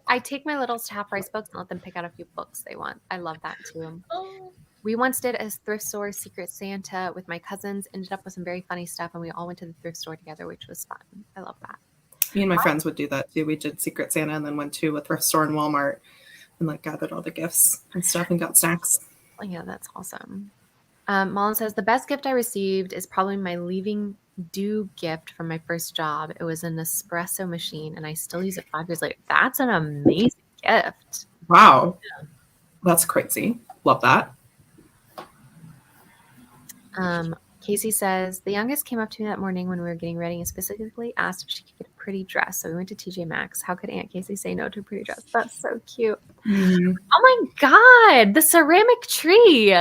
I take my littles to half price books and let them pick out a few books they want. I love that too. Oh. We once did a thrift store Secret Santa with my cousins, ended up with some very funny stuff, and we all went to the thrift store together, which was fun. I love that. Me and my friends would do that too. We did Secret Santa and then went to a thrift store in Walmart and like gathered all the gifts and stuff and got snacks. Oh, yeah, that's awesome. Mullen says, the best gift I received is probably my leaving due gift from my first job. It was an espresso machine, and I still use it 5 years later. That's an amazing gift. Wow. That's crazy. Love that. Casey says, the youngest came up to me that morning when we were getting ready and specifically asked if she could get a pretty dress. So we went to TJ Maxx. How could Aunt Casey say no to a pretty dress? That's so cute. Mm-hmm. Oh my God, the ceramic tree.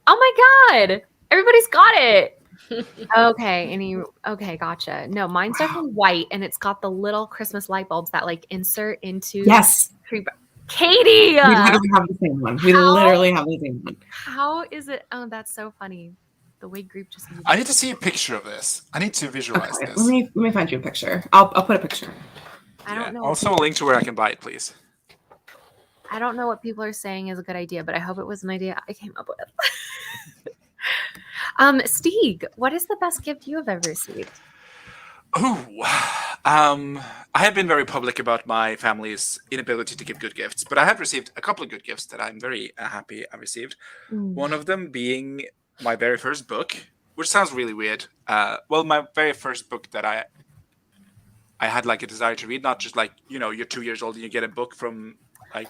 Oh my God, everybody's got it. Okay, gotcha. No, mine's definitely white, and it's got the little Christmas light bulbs that like insert into Yes. tree. Katie, We literally have the same one. We literally have the same one. how is it? Oh, that's so funny. The way group just. I need to see a picture of this. I need to visualize Okay, this. let me find you a picture. I'll put a picture. I don't know. Also, a link to where I can buy it, please. I don't know what people are saying is a good idea, but I hope it was an idea I came up with. Stieg, what is the best gift you have ever received? I have been very public about my family's inability to give good gifts, but I have received a couple of good gifts that I'm very happy I received. One of them being my very first book, which sounds really weird. Well, my very first book that I had like a desire to read, not just like, you know, you're 2 years old and you get a book from like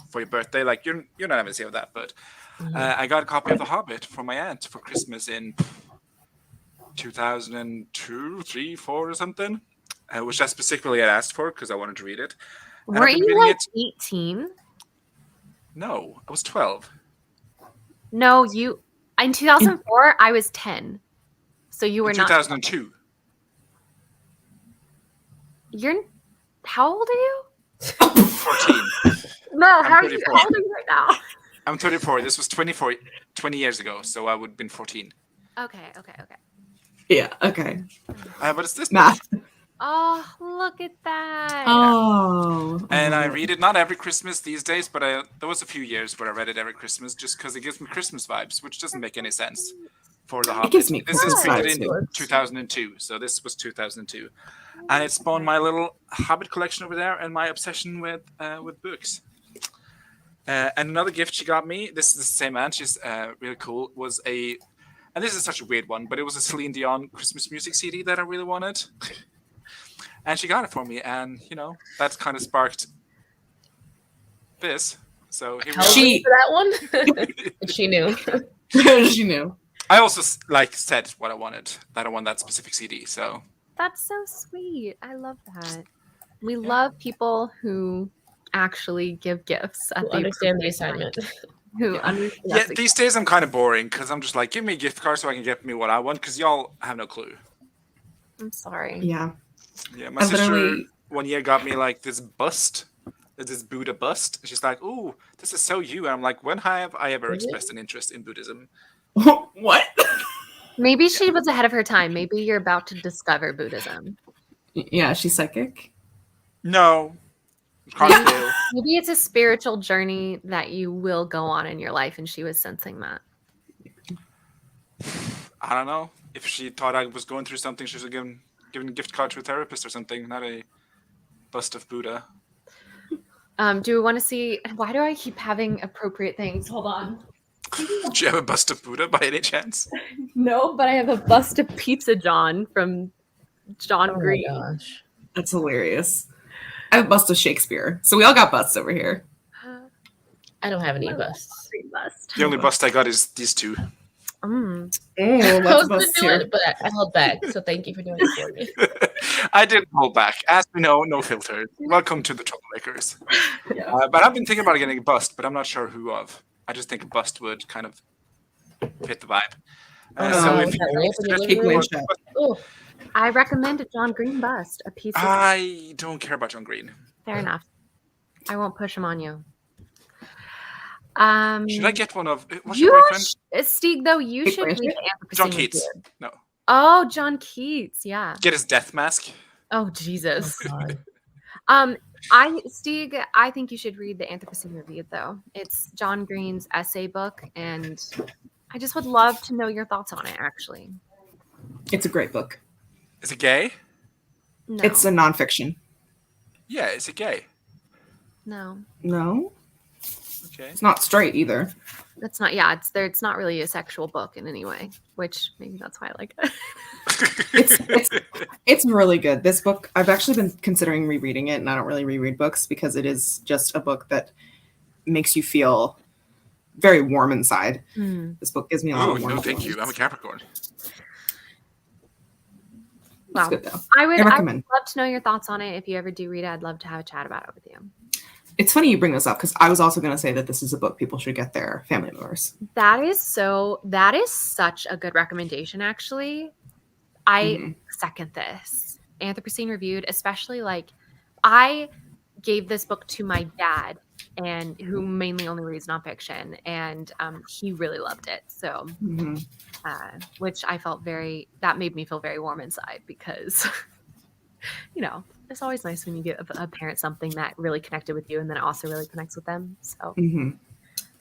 for your birthday, like you're not having to say that, but I got a copy of The Hobbit from my aunt for Christmas in 2002, 3, 4 or something, which I specifically had asked for because I wanted to read it. And I've Weren't been you reading like it. 18? No, I was 12. No, you. In 2004, I was 10. So you were In not. 2002. You're. How old are you? 14. No, I'm how 34. old are you right now? I'm 34. This was 20 years ago, so I would have been 14. Okay. Yeah, okay. But it's this book. Math. Oh, look at that. Oh. And I read it not every Christmas these days, but there was a few years where I read it every Christmas just because it gives me Christmas vibes, which doesn't make any sense for The Hobbit. gives me This is Christmas printed vibes, in too. 2002, so this was 2002. And it spawned my little Hobbit collection over there and my obsession with books. And another gift she got me, this is the same aunt, she's really cool, was and this is such a weird one, but it was a Celine Dion Christmas music CD that I really wanted. And she got it for me, and that's kind of sparked this. So here we How are. old were you for that one? She knew. She knew. I also said what I wanted, that I want that specific CD. So That's so sweet. I love that. We love people who actually give gifts at Who the understand the appropriate time. assignment. Who understand? these days I'm kind of boring because I'm just like, give me a gift card so I can get me what I want because y'all have no clue. I'm sorry. Yeah. Yeah, my sister 1 year got me like this bust, this Buddha bust. She's like, "Ooh, this is so you." And I'm like, when have I ever expressed an interest in Buddhism? What? Maybe she was ahead of her time. Maybe you're about to discover Buddhism. Yeah, she's psychic. No. Maybe it's a spiritual journey that you will go on in your life, and she was sensing that. I don't know. If she thought I was going through something, she should have given a gift card to a therapist or something, not a bust of Buddha. Do we want to see? Why do I keep having appropriate things? Hold on. Do you have a bust of Buddha by any chance? No, but I have a bust of Pizza John from John Green. Oh my gosh. That's hilarious. I have a bust of Shakespeare. So we all got busts over here. I don't have any busts. Bust. The only bust I got is these two. Oh, I lots was of going busts to do here. it, but I held back. So thank you for doing it for me. I didn't hold back. As we know, no filters. Welcome to the troublemakers. Yeah. But I've been thinking about getting a bust, but I'm not sure who of. I just think a bust would kind of fit the vibe. So if with that lamp in your Kate living room. Blanchett. Oh, I recommend a John Green bust. A piece of. I don't care about John Green. Fair enough. I won't push him on you. Should I get one of what's you your boyfriend? Stieg, though, you Kate should read Blanchett? the John Anthropocene Keats. Review. No. Oh, John Keats, yeah. Get his death mask. Oh, Jesus. God. Stieg, I think you should read the Anthropocene Review, though. It's John Green's essay book, and I just would love to know your thoughts on it, actually. It's a great book. Is it gay? No. It's a nonfiction. Yeah, is it gay? No. No, Okay. it's not straight either. That's not, yeah, it's not really a sexual book in any way, which maybe that's why I like it. It's really good. This book, I've actually been considering rereading it, and I don't really reread books because it is just a book that makes you feel very warm inside. This book gives me a lot Oh, of warm no, thank you. feelings. I'm a Capricorn. It's good though. I would recommend. love to know your thoughts on it. If you ever do read it, I'd love to have a chat about it with you. It's funny you bring this up because I was also going to say that this is a book people should get their family members. That is such a good recommendation, actually. I second this. Anthropocene Reviewed, especially like I gave this book to my dad, and who mainly only reads nonfiction, and he really loved it. So, which I felt that made me feel very warm inside because, it's always nice when you get a parent something that really connected with you, and then it also really connects with them. So,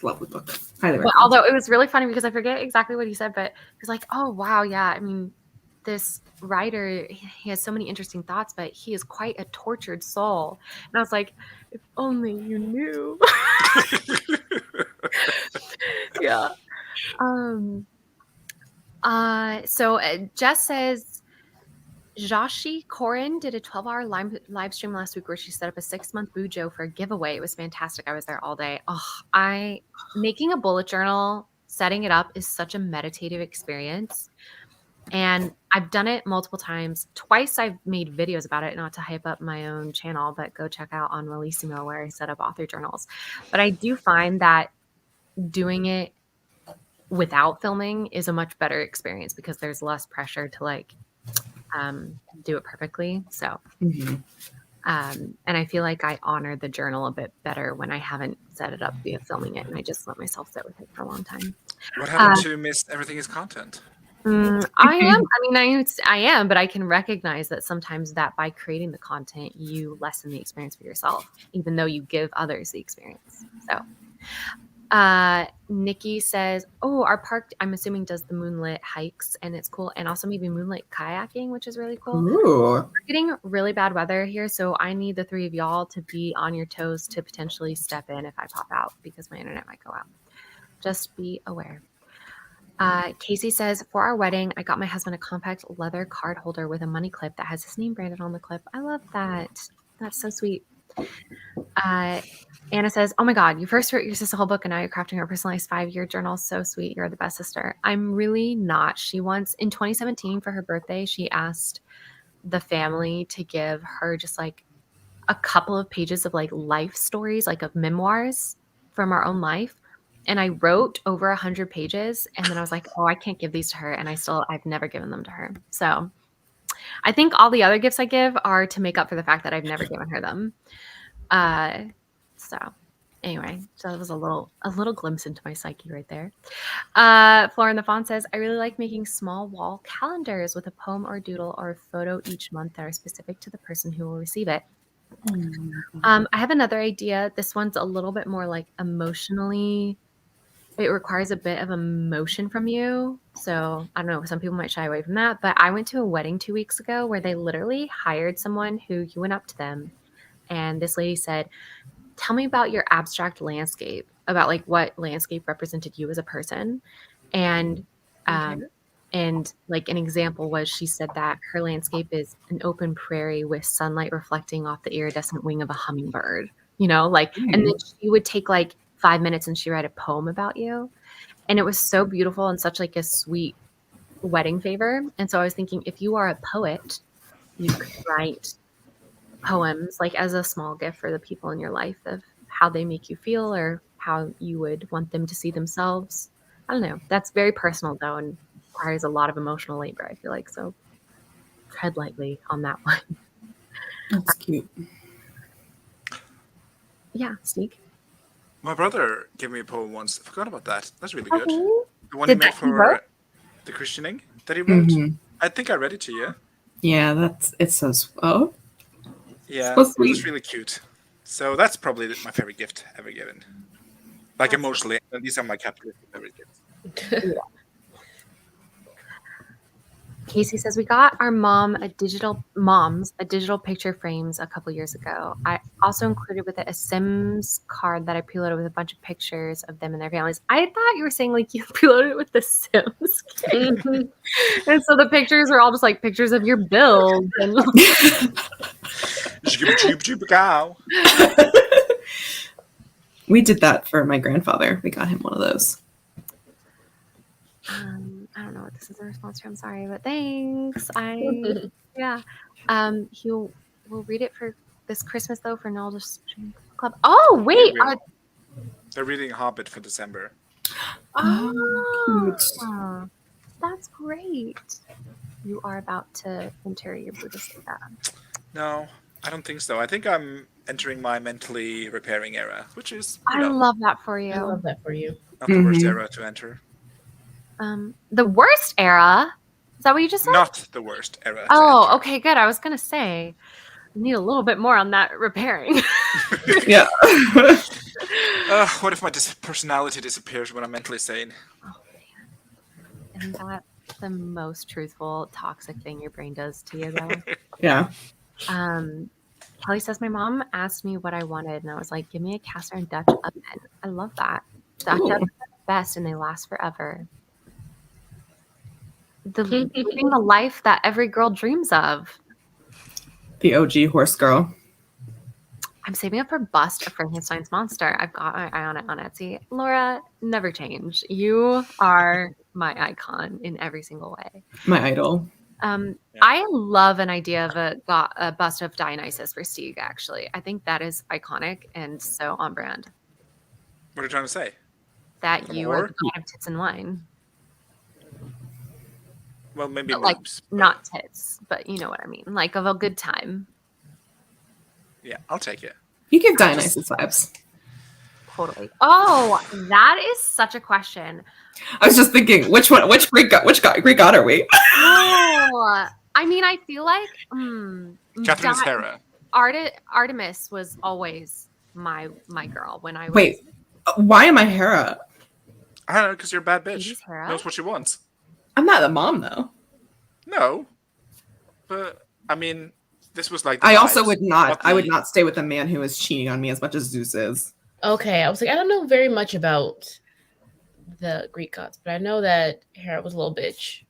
Lovely book. Highly but recommend. although it was really funny because I forget exactly what he said, but he was like, "Oh wow, yeah. I mean, this writer, he has so many interesting thoughts, but he is quite a tortured soul." And I was like, "If only you knew." Yeah. So Jess says Joshi Corin did a 12-hour live stream last week where she set up a 6-month Bujo for a giveaway. It was fantastic. I was there all day. Making a bullet journal, setting it up is such a meditative experience. And I've done it multiple times. Twice I've made videos about it, not to hype up my own channel, but go check out on Realissimo where I set up author journals. But I do find that doing it without filming is a much better experience because there's less pressure to like do it perfectly. So, Mhm. and I feel like I honor the journal a bit better when I haven't set it up via filming it and I just let myself sit with it for a long time. What happened to Miss Everything is Content? I am. I mean, I am, but I can recognize that sometimes that by creating the content, you lessen the experience for yourself, even though you give others the experience. So, Nikki says, "Oh, our park, I'm assuming, does the moonlit hikes, and it's cool, and also maybe moonlit kayaking, which is really cool." Ooh. We're getting really bad weather here, so I need the three of y'all to be on your toes to potentially step in if I pop out because my internet might go out. Just be aware. Casey says, for our wedding, I got my husband a compact leather card holder with a money clip that has his name branded on the clip. I love that. That's so sweet. Anna says, oh my God, you first wrote your sister whole book and now you're crafting her personalized 5-year journal. So sweet. You're the best sister. I'm really not. She once, in 2017 for her birthday, she asked the family to give her just like a couple of pages of like life stories, like of memoirs from our own life. And I wrote over 100 pages and then I was like, oh, I can't give these to her. And I've never given them to her. So I think all the other gifts I give are to make up for the fact that I've never given her them. So anyway, so that was a little glimpse into my psyche right there. Flora in the Fawn says, I really like making small wall calendars with a poem or doodle or a photo each month that are specific to the person who will receive it. I have another idea. This one's a little bit more like emotionally, it requires a bit of emotion from you. So I don't know, some people might shy away from that, but I went to a wedding 2 weeks ago where they literally hired someone who you went up to them and this lady said, tell me about your abstract landscape, about like what landscape represented you as a person. And and like an example was she said that her landscape is an open prairie with sunlight reflecting off the iridescent wing of a hummingbird, you know, like, and then she would take like 5 minutes and she read a poem about you. And it was so beautiful and such like a sweet wedding favor. And so I was thinking, if you are a poet, you could write poems like as a small gift for the people in your life of how they make you feel or how you would want them to see themselves. I don't know. That's very personal though and requires a lot of emotional labor, I feel like. So tread lightly on that one. That's cute. Yeah, Sneak. My brother gave me a poem once. I forgot about that. That's really good. Oh, The one did he made that he wrote? for the christening that he wrote. Mhm. I think I read it to you. Yeah, it's so oh. Yeah, So it sweet. was really cute. So that's probably my favorite gift ever given. Like emotionally, and these are my capitalism favorite gifts. Casey says we got our moms a digital picture frames a couple years ago. I also included with it a Sims card that I preloaded with a bunch of pictures of them and their families. I thought you were saying like you preloaded it with the Sims game. And so the pictures are all just like pictures of your build. And We did that for my grandfather. We got him one of those. I don't know what this is a response to. I'm sorry, but thanks. Yeah. We'll read it for this Christmas though for Noel's Club. Oh wait, they're reading Hobbit for December. Cute. That's great. You are about to enter your Buddhist era. No, I don't think so. I think I'm entering my mentally repairing era, which is I love that for you. I love that for you. Not the worst era to enter. The worst era? Is that what you just said? Not the worst era. Oh, okay, good. I was gonna say I need a little bit more on that repairing. Yeah. What if my personality disappears when I'm mentally sane? Oh man. Isn't that the most truthful, toxic thing your brain does to you though? Yeah. Kelly says my mom asked me what I wanted and I was like, give me a cast iron Dutch oven. I love that. Dutch ovens are the best and they last forever. Living the life that every girl dreams of. The OG horse girl. I'm saving up for bust of Frankenstein's monster. I've got my eye on it on Etsy. Laura, never change. You are my icon in every single way. My idol. I love an idea of a bust of Dionysus for Stieg, actually. I think that is iconic and so on brand. What are you trying to say? That you are More? the god of tits and wine. Well, maybe But, like, boobs. not tits, but you know what I mean. Like, of a good time. Yeah, I'll take it. You give Dionysus vibes. Totally. Oh, that is such a question. I was just thinking, which Greek god are we? Oh, I mean, I feel like Catherine is Hera. Artemis was always my girl when I was. Wait, why am I Hera? I don't know, because you're a bad bitch. Katie's Hera? Knows what she wants. I'm not the mom though. No, but I mean, this was like. The I also vibes, would not. the- I would not stay with a man who is cheating on me as much as Zeus is. Okay, I was like, I don't know very much about the Greek gods, but I know that Hera was a little bitch.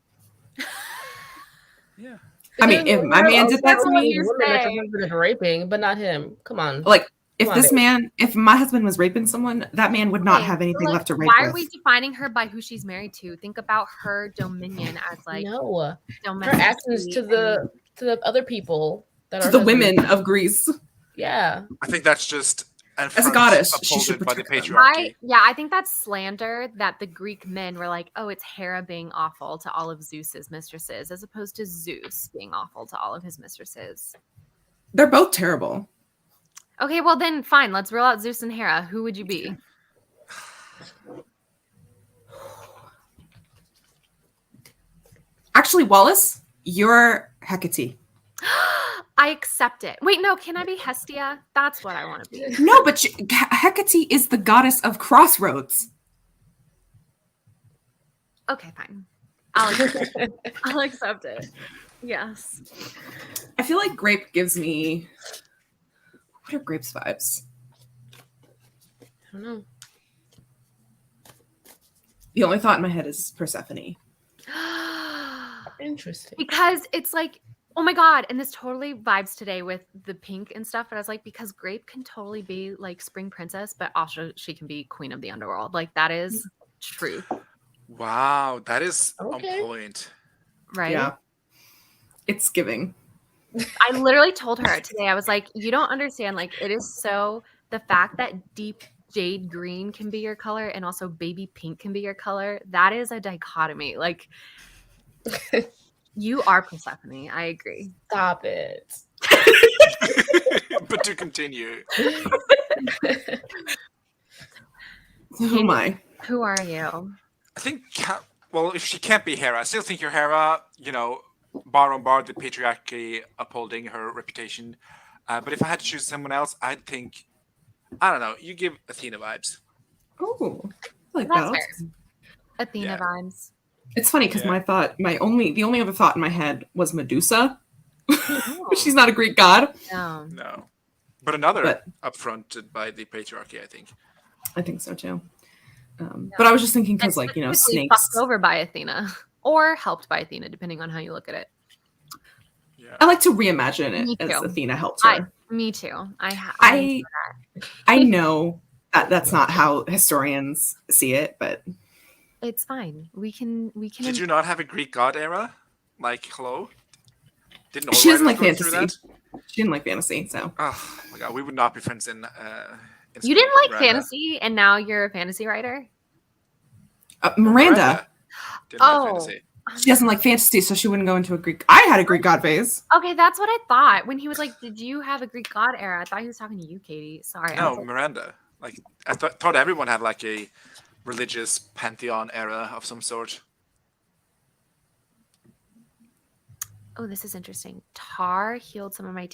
Yeah. I mean, if my man did that to me, you're women that saying. your husband is raping, but not him. Come on. like if Come on, this babe. man, if my husband was raping someone, that man would not Okay, have anything so, like, left to rape why with. are we defining her by who she's married to? Think about her dominion as like No, her domestic actions to the other people that To are the husbands. women of Greece. Yeah. I think that's just an As a goddess, she should upholded by the protect them. patriarchy. I think that's slander that the Greek men were like, oh, it's Hera being awful to all of Zeus's mistresses, as opposed to Zeus being awful to all of his mistresses. They're both terrible. Okay, well then fine, let's rule out Zeus and Hera. Who would you be? Actually, Wallace, you're Hecate. I accept it. Wait, no, can I be Hestia? That's what I want to be. No, but Hecate is the goddess of crossroads. Okay, fine. I'll accept it. I'll accept it. Yes. I feel like Grape gives me. What are Grape's vibes? I don't know. The only thought in my head is Persephone. Interesting. Because it's like, oh my God. And this totally vibes today with the pink and stuff. But I was like, because Grape can totally be like Spring Princess, but also she can be Queen of the Underworld. Like that is truth, Wow, that is Okay. on point. right? Yeah. It's giving. I literally told her today, I was like, you don't understand. Like, it is so the fact that deep jade green can be your color and also baby pink can be your color. That is a dichotomy. Like, you are Persephone. I agree. Stop it. But to continue, Who am I? Who are you? I think, well, if she can't be Hera, I still think you're Hera, you know, bar on bar, the patriarchy upholding her reputation. But if I had to choose someone else, I'd think, I don't know, you give Athena vibes. Oh, I like That's that. fair. Athena Yeah. vibes. It's funny because Yeah. the only other thought in my head was Medusa. She's not a Greek god. No. No. But another But- upfronted by the patriarchy, I think. I think so too. But I was just thinking because, like, you know, Specifically snakes. fucked over by Athena or helped by Athena, depending on how you look at it. Yeah. I like to reimagine Me it as too. Athena helped her. Me too. I know that that's not how historians see it, but It's fine. We can. Did you not have a Greek god era? Like, hello? Didn't all she doesn't writers like go through fantasy. that? She didn't like fantasy, so Oh my god, we would not be friends in You didn't school, like Miranda. fantasy, and now you're a fantasy writer. Miranda, didn't like Oh. fantasy. she doesn't like fantasy, so she wouldn't go into a Greek. I had a Greek god phase. Okay, that's what I thought when he was like, "Did you have a Greek god era?" I thought he was talking to you, Katie. Sorry. I No, was like, Miranda. Like, I thought everyone had like a religious pantheon era of some sort. oh, this is interesting. Tar healed some of my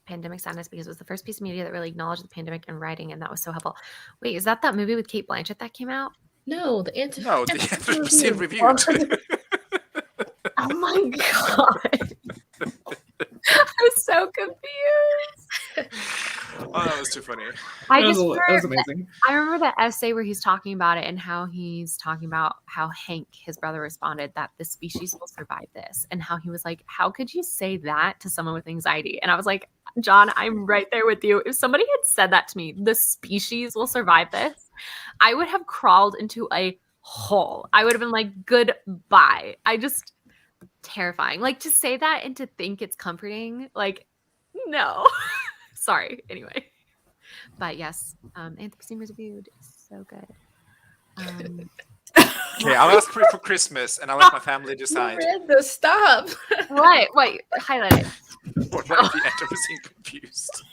pandemic sadness because it was the first piece of media that really acknowledged the pandemic in writing, and that was so helpful. Wait, is that movie with Kate Blanchett that came out? No, the answer. No, the Anthropocene reviewed. Oh my god! I'm so confused. Oh, that was too funny. I was amazing. I remember the essay where he's talking about it and how he's talking about how Hank, his brother, responded that the species will survive this, and how he was like, how could you say that to someone with anxiety? And I was like, John, I'm right there with you. If somebody had said that to me, the species will survive this, I would have crawled into a hole. I would have been like, goodbye. Terrifying. Like, to say that and to think it's comforting, like, no. Sorry. Anyway. But yes, Anthropocene Reviewed is so good. Okay, I'll ask for it for Christmas, and I'll let my family decide. Stop. What? Wait, highlight it. What might be Anthropocene Confused?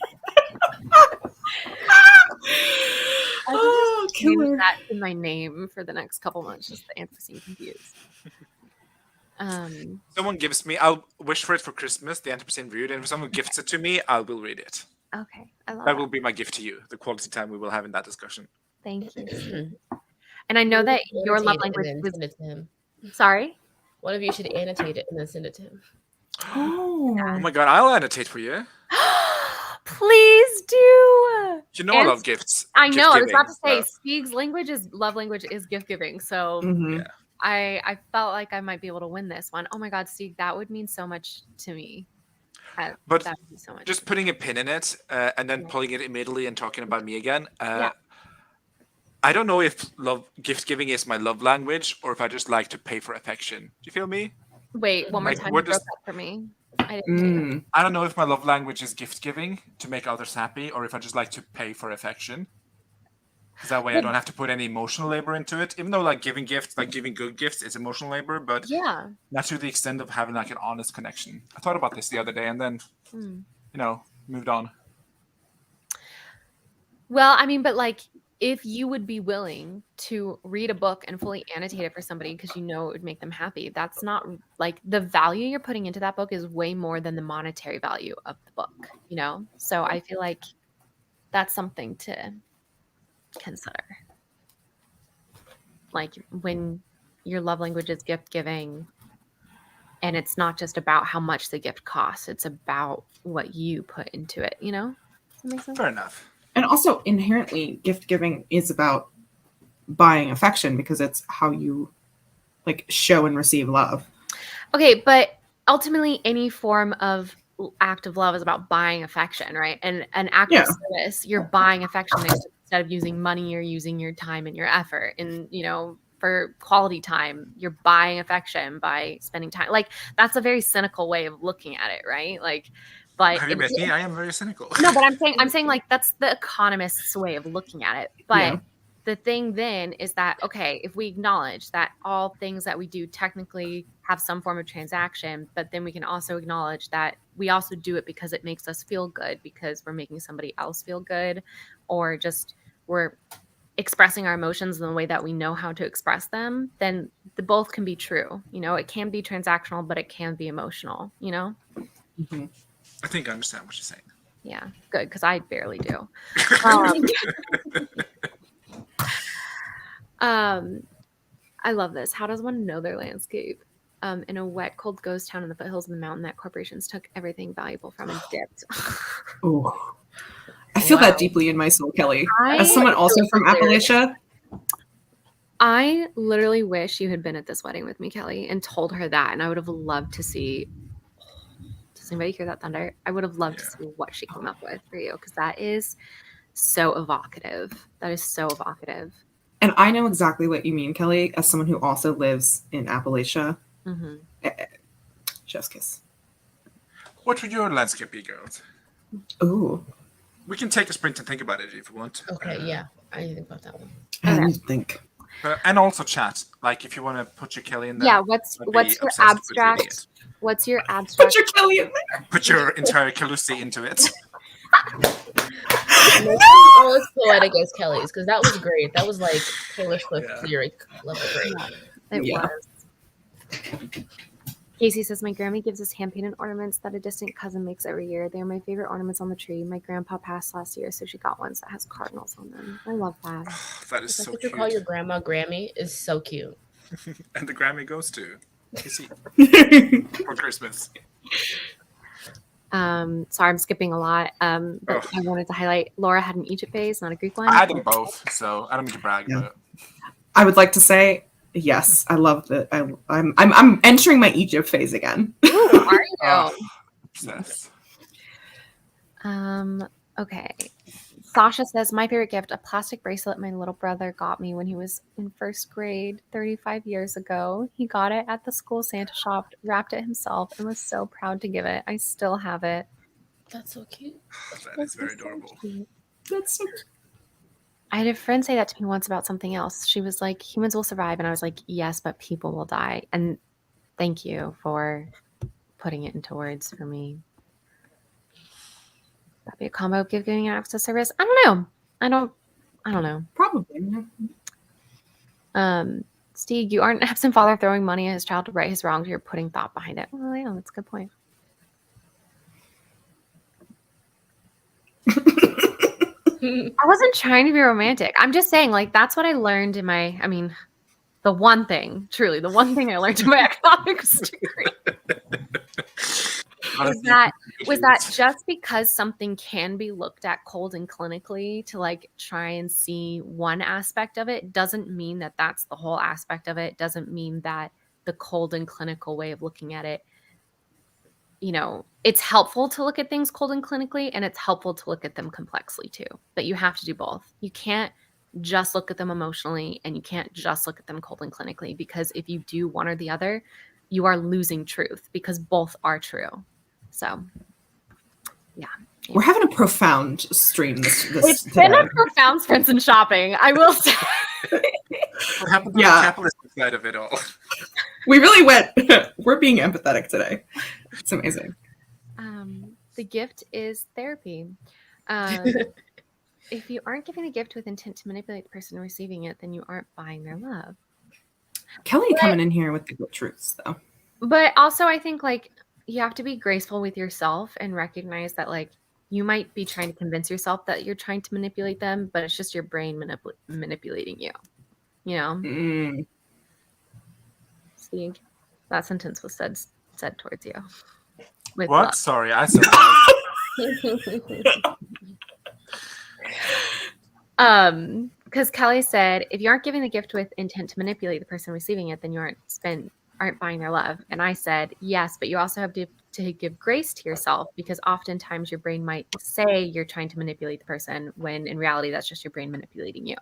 Oh, Change killer. that in my name for the next couple months, just the Anthropocene Confused. Someone gives me, I'll wish for it for Christmas, the Anthropocene Reviewed, and if someone gifts it to me, I will read it. Okay, I love That that. will be my gift to you, the quality time we will have in that discussion. Thank you. And I know that your love language is... Send it to him. Sorry? One of you should annotate it and then send it to him. Oh. Oh my god, I'll annotate for you. Please do. You know I love gifts. I know. I was about to say, so. Spieg's love language is gift giving. So Mhm. Yeah. I felt like I might be able to win this one. Oh my God, Stieg, that would mean so much to me. But that would mean so much. Just putting a pin in it and then pulling it immediately and talking about me again. I don't know if gift giving is my love language or if I just like to pay for affection. Do you feel me? Wait, one more time. You broke up for me. I didn't hear you. I don't know if my love language is gift giving to make others happy or if I just like to pay for affection. Because that way I don't have to put any emotional labor into it. Even though like giving gifts, like giving good gifts is emotional labor, but not to the extent of having like an honest connection. I thought about this the other day and then, moved on. Well, I mean, but like, if you would be willing to read a book and fully annotate it for somebody because you know it would make them happy, that's not like the value you're putting into that book is way more than the monetary value of the book, So I feel like that's something to consider. Like when your love language is gift giving and it's not just about how much the gift costs, it's about what you put into it, Does that make sense? Fair enough. And also inherently gift giving is about buying affection because it's how you like show and receive love. Okay, but ultimately any form of act of love is about buying affection, right? And an act of service, you're buying affection instead of using money, you're using your time and your effort. And, for quality time, you're buying affection by spending time. Like that's a very cynical way of looking at it, right? Like, but have you met me? I am very cynical. No, but I'm saying like that's the economist's way of looking at it. But the thing then is that, okay, if we acknowledge that all things that we do technically have some form of transaction, but then we can also acknowledge that we also do it because it makes us feel good, because we're making somebody else feel good, or just we're expressing our emotions in the way that we know how to express them, then the both can be true. It can be transactional, but it can be emotional, Mm-hmm. I think I understand what you're saying. Yeah, good, because I barely do. I love this. How does one know their landscape? In a wet, cold ghost town in the foothills of the mountain that corporations took everything valuable from and dipped. Oh, I feel that deeply in my soul, Kelly. As someone also from Appalachia. I literally wish you had been at this wedding with me, Kelly, and told her that, and I would have loved to see. Does anybody hear that thunder? I would have loved to see what she came up with for you, because that is so evocative. That is so evocative. And I know exactly what you mean, Kelly, as someone who also lives in Appalachia. Mm-hmm. Chef's kiss. What would your landscape be, girls? Ooh. We can take a sprint and think about it if you want. Okay, yeah. I didn't think about that one. I didn't think. And also chat. Like if you want to put your Kelly in there. Yeah, what's your abstract? What's your abstract? Put your Kelly in there. Put your entire Calusi into it. All as poetic as Kelly's, because that was great. That was like Taylor Swift lyric level great. It was. Casey says, my Grammy gives us hand-painted ornaments that a distant cousin makes every year. They're my favorite ornaments on the tree. My grandpa passed last year, so she got ones that has cardinals on them. I love that. That is so cute. cute. You call your grandma Grammy is so cute. And the Grammy goes to Casey for Christmas. Sorry, I'm skipping a lot. But I wanted to highlight Laura had an Egypt phase, not a Greek one. I had them both, so I don't mean to brag, Yeah. but I would like to say yes. I love that. I'm entering my Egypt phase again. Ooh, are you? obsessed. Okay. Sasha says, my favorite gift, a plastic bracelet my little brother got me when he was in first grade 35 years ago. He got it at the school Santa shop, wrapped it himself, and was so proud to give it. I still have it. That's so cute. That is very adorable. That's so cute. I had a friend say that to me once about something else. She was like, humans will survive. And I was like, yes, but people will die. And thank you for putting it into words for me. That'd be a combo of giving and access service. I don't know. I don't know. Probably. Steve, you aren't an absent father throwing money at his child to right his wrongs. You're putting thought behind it. Well, yeah, that's a good point. I wasn't trying to be romantic. I'm just saying, like, that's what I learned in my, the one thing I learned in my economics degree was that just because something can be looked at cold and clinically to like try and see one aspect of it doesn't mean that that's the whole aspect of it. Doesn't mean that the cold and clinical way of looking at it, it's helpful to look at things cold and clinically, and it's helpful to look at them complexly too. But you have to do both. You can't just look at them emotionally, and you can't just look at them cold and clinically, because if you do one or the other, you are losing truth, because both are true. So, yeah. We're having a profound stream this It's been a profound Sprints and shopping, I will say. What happened to the capitalist side of it all? We really went. We're being empathetic today. It's amazing. The gift is therapy. If you aren't giving a gift with intent to manipulate the person receiving it, then you aren't buying their love. Kelly coming in here with the good truths, though. But also, I think like you have to be graceful with yourself and recognize that like you might be trying to convince yourself that you're trying to manipulate them, but it's just your brain manipulating you. See, that sentence was said towards you. What? Love. Sorry, I said that. Because Kelly said, if you aren't giving the gift with intent to manipulate the person receiving it, then you aren't buying their love. And I said, yes, but you also have to give grace to yourself, because oftentimes your brain might say you're trying to manipulate the person when in reality that's just your brain manipulating you.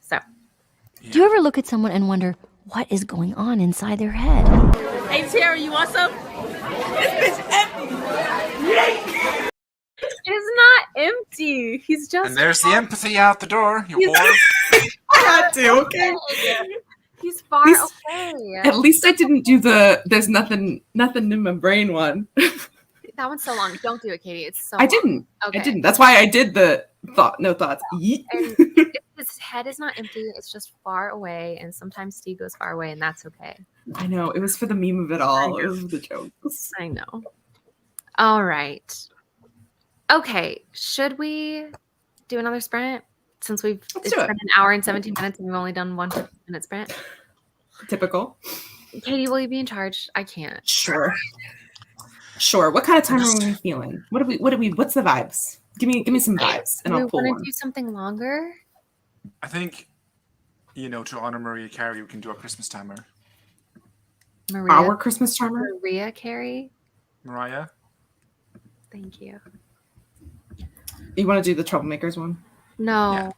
So, do you ever look at someone and wonder what is going on inside their head? Hey Tara, you want some? This bitch empty. It's not empty. He's just. And there's the empathy out the door. You whore. I had to. Okay. He's far away. At least I didn't do the "there's nothing in my brain" one. That one's so long. Don't do it, Katie. It's so. I didn't. Okay. I didn't. That's why I did the no thoughts. And his head is not empty. It's just far away, and sometimes Steve goes far away, and that's okay. I know. It was for the meme of it all. It was the jokes. I know. All right. Okay. Should we do another sprint? Since it's been an hour and 17 minutes, and we've only done 1 15-minute sprint. Typical. Katie, will you be in charge? I can't. Sure. What kind of time are we feeling? What's the vibes? Give me some vibes, and I'll pull one. Want to do something longer? I think, to honor Maria Carey, we can do a Christmas timer. Our Christmas timer? Maria Carey? Mariah? Thank you. You want to do the Troublemakers one? No. Yeah.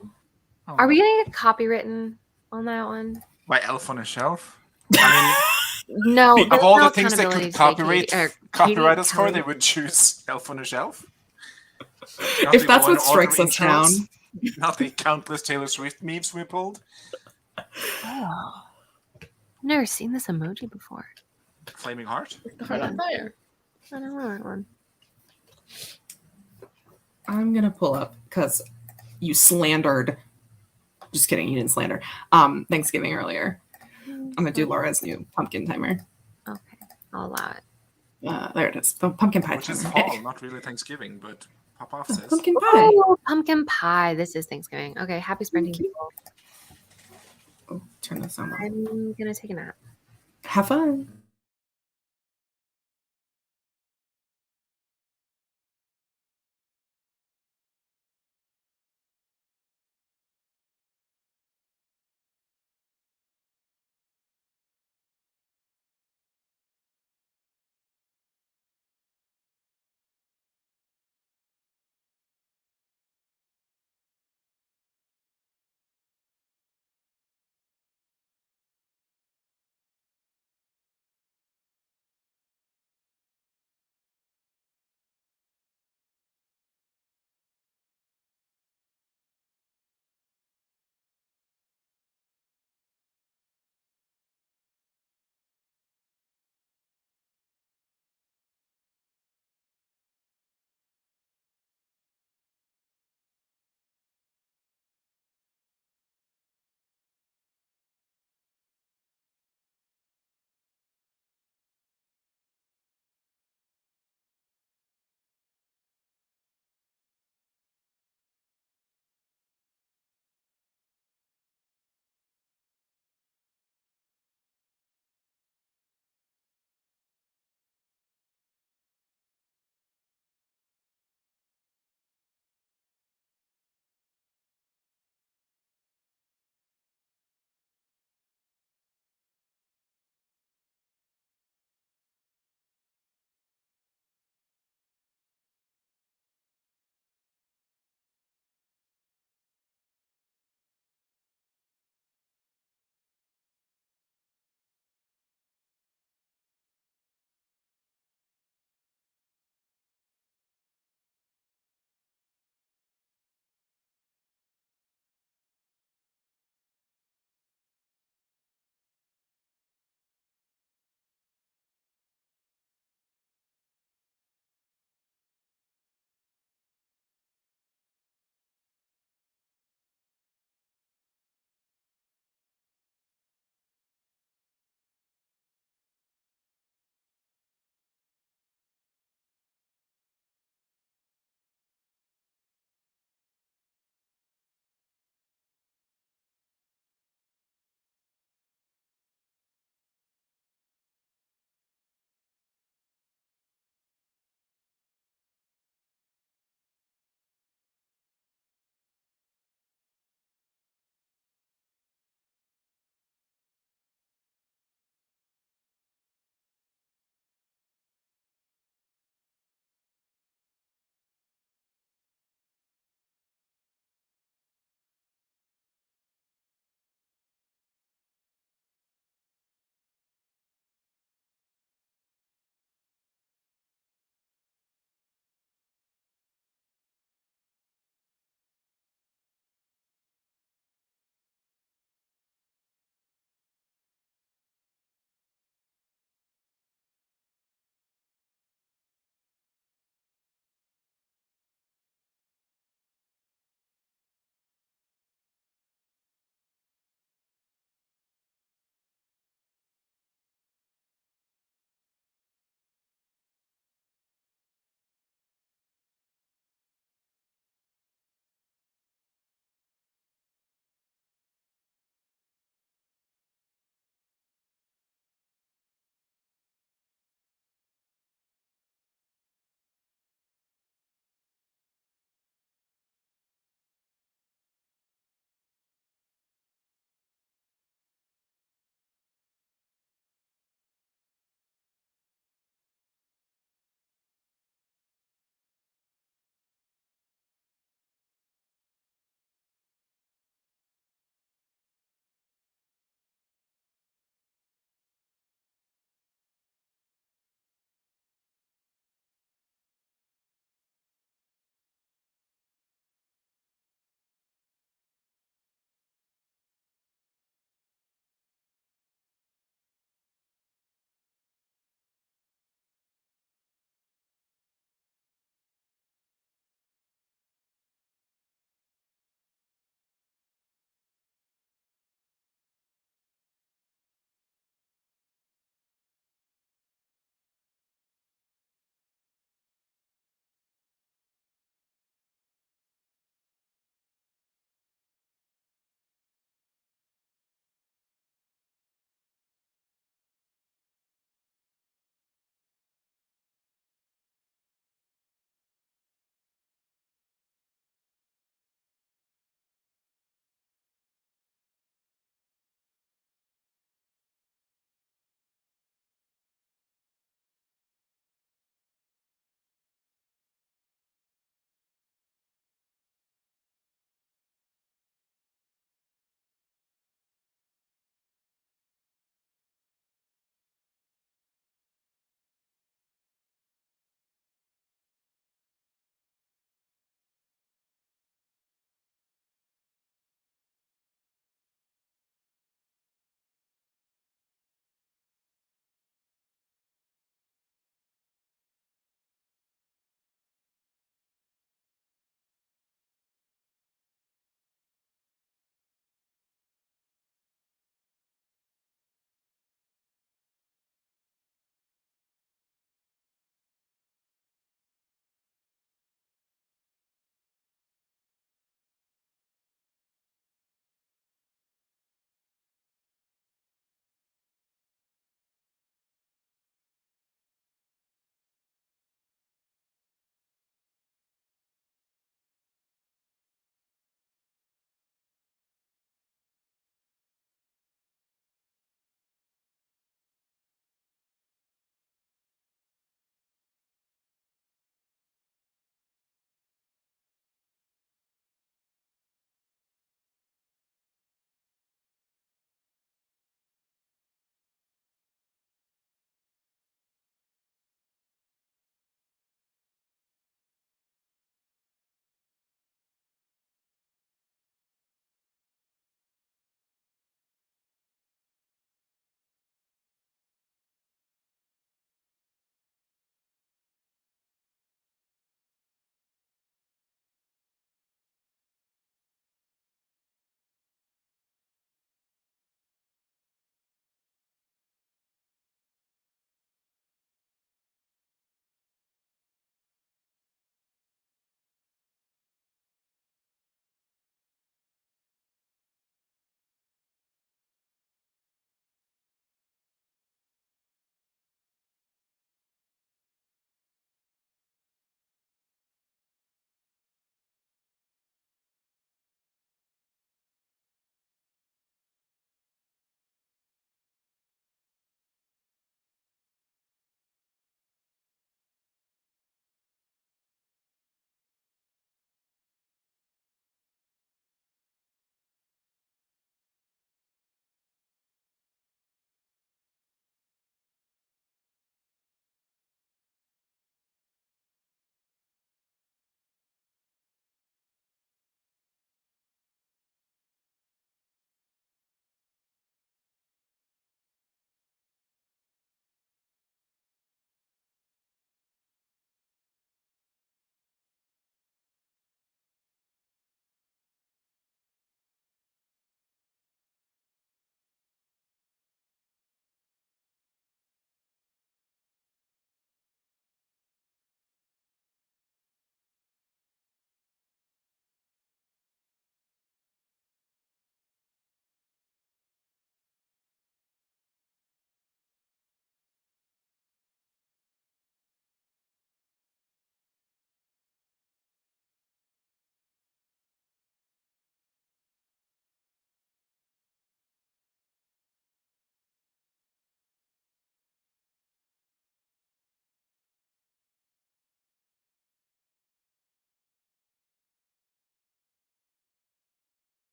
Oh. Are we going to get copywritten on that one? By Elf on a Shelf? I mean, no. Of all the things they could copyright us for, they would choose Elf on a Shelf? If that's what strikes us down. Not the countless Taylor Swift memes we pulled. Oh. I've never seen this emoji before. Flaming heart? The heart on fire. I don't know that one. I'm going to pull up because you slandered. Just kidding. You didn't slander. Thanksgiving earlier. I'm going to do Laura's new pumpkin timer. Okay. I'll allow it. There it is. The pumpkin pie Which timer. Is fall, not really Thanksgiving, but pop off says. Pumpkin pie. Oh, pumpkin pie. This is Thanksgiving. Okay. Happy sprinting, people. Oh, turn this on. I'm going to take a nap. Have fun.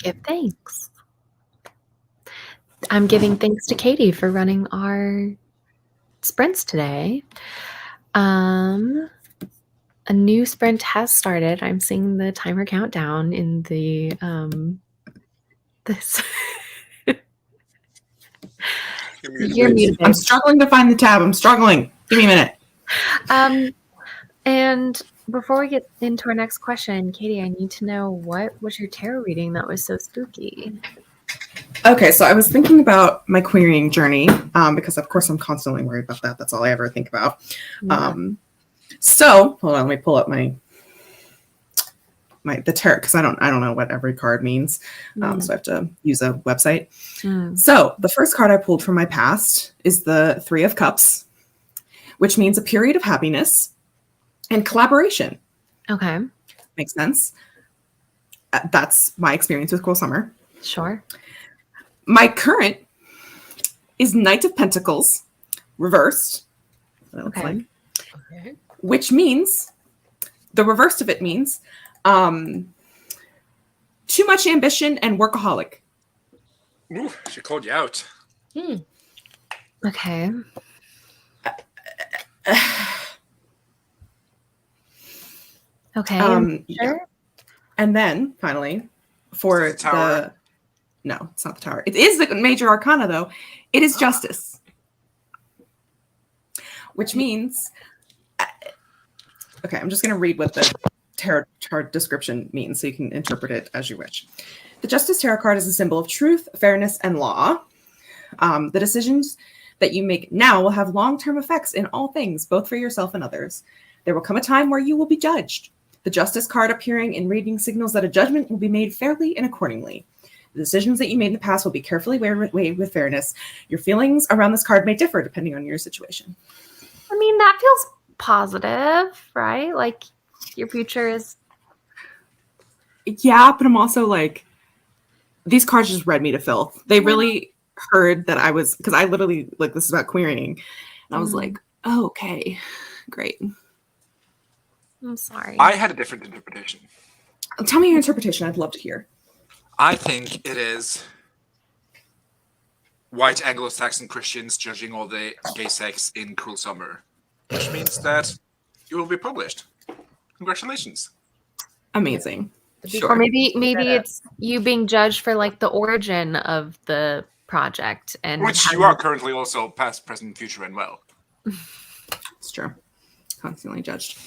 Give thanks. I'm giving thanks to Katie for running our sprints today. A new sprint has started. I'm seeing the timer count down in the this. You're muted, babe. I'm struggling to find the tab. I'm struggling. Give me a minute. And before we get into our next question, Katie, I need to know, what was your tarot reading that was so spooky? Okay, so I was thinking about my querying journey because, of course, I'm constantly worried about that. That's all I ever think about. Yeah. So hold on, let me pull up the tarot because I don't know what every card means. So I have to use a website. So the first card I pulled from my past is the Three of Cups, which means a period of happiness and collaboration. Okay. Makes sense. That's my experience with Cruel Summer. Sure. My current is Knight of Pentacles, reversed. Okay. Which means, the reverse of it means, too much ambition and workaholic. Ooh, she called you out. Okay. Okay. Sure. Yeah. And then finally, for the tower. No, it's not the Tower. It is the major arcana, though. It is Justice, which means. Okay, I'm just going to read what the tarot card description means so you can interpret it as you wish. The Justice Tarot card is a symbol of truth, fairness, and law. The decisions that you make now will have long-term effects in all things, both for yourself and others. There will come a time where you will be judged. The Justice card appearing in reading signals that a judgment will be made fairly and accordingly. The decisions that you made in the past will be carefully weighed with fairness. Your feelings around this card may differ depending on your situation. I mean, that feels positive, right? Like, your future is... Yeah, but I'm also like, these cards just read me to filth. They really heard that I was, because I literally, like, this is about querying. And I was like, oh, okay, great. I'm sorry. I had a different interpretation. Tell me your interpretation. I'd love to hear. I think it is white Anglo-Saxon Christians judging all the gay sex in Cruel Summer, which means that it will be published. Congratulations. Amazing. Sure. Or maybe it's you being judged for, like, the origin of the project, and which you are currently also past, present, future, and well. It's true. Constantly judged.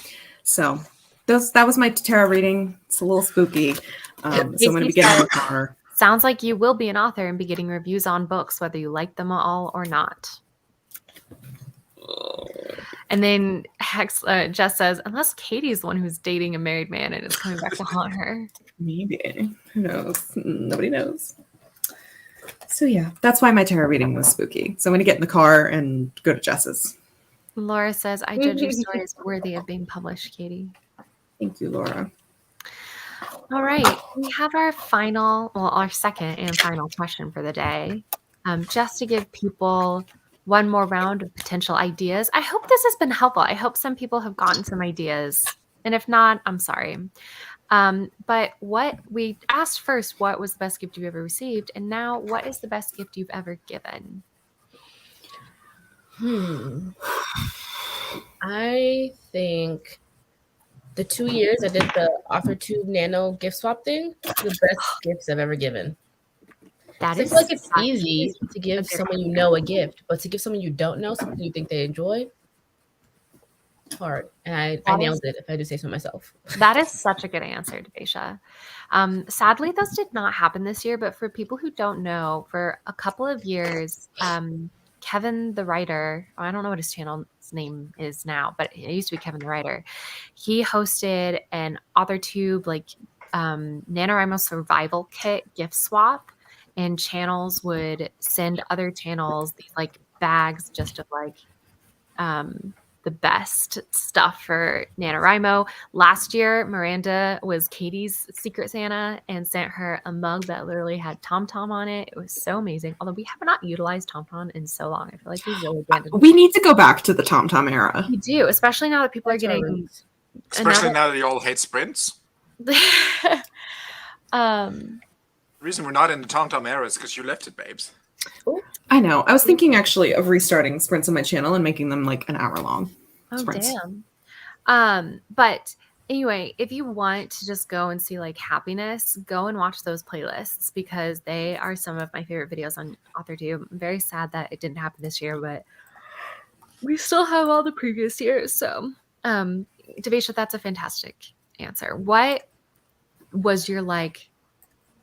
So that was my tarot reading. It's a little spooky. So I'm going to be getting a car. Sounds like you will be an author and be getting reviews on books, whether you like them all or not. And then Jess says, unless Katie's the one who's dating a married man and is coming back to haunt her. Maybe. Who knows? Nobody knows. So yeah, that's why my tarot reading was spooky. So I'm going to get in the car and go to Jess's. Laura says, I judge your story is worthy of being published, Katie. Thank you, Laura. All right. We have our second and final question for the day. Just to give people one more round of potential ideas. I hope this has been helpful. I hope some people have gotten some ideas. And if not, I'm sorry. But what we asked first, what was the best gift you've ever received? And now, what is the best gift you've ever given? I think the 2 years I did the Offer Tube Nano gift swap thing, the best gifts I've ever given. That I feel like it's easy to give someone you know a gift, but to give someone you don't know something you think they enjoy, hard. And I nailed it, if I do say so myself. That is such a good answer, Devasia. Sadly, those did not happen this year, but for people who don't know, for a couple of years, Kevin the writer, I don't know what his channel's name is now, but it used to be Kevin the writer. He hosted an AuthorTube NaNoWriMo survival kit gift swap, and channels would send other channels these like bags just of like the best stuff for NaNoWriMo. Last year, Miranda was Katie's Secret Santa and sent her a mug that literally had TomTom on it. It was so amazing. Although we have not utilized TomTom in so long. I feel like we've really abandoned it. We need to go back to the TomTom era. We do, especially now that people are getting... Especially now that you all hate sprints. reason we're not in the Tom Tom era is because you left it, babes. I know. I was thinking actually of restarting sprints on my channel and making them like an hour long. Oh, sprints. damn. But anyway, if you want to just go and see like happiness, go and watch those playlists because they are some of my favorite videos on AuthorTube. I'm very sad that it didn't happen this year, but we still have all the previous years. So, Devisha, that's a fantastic answer. What was your like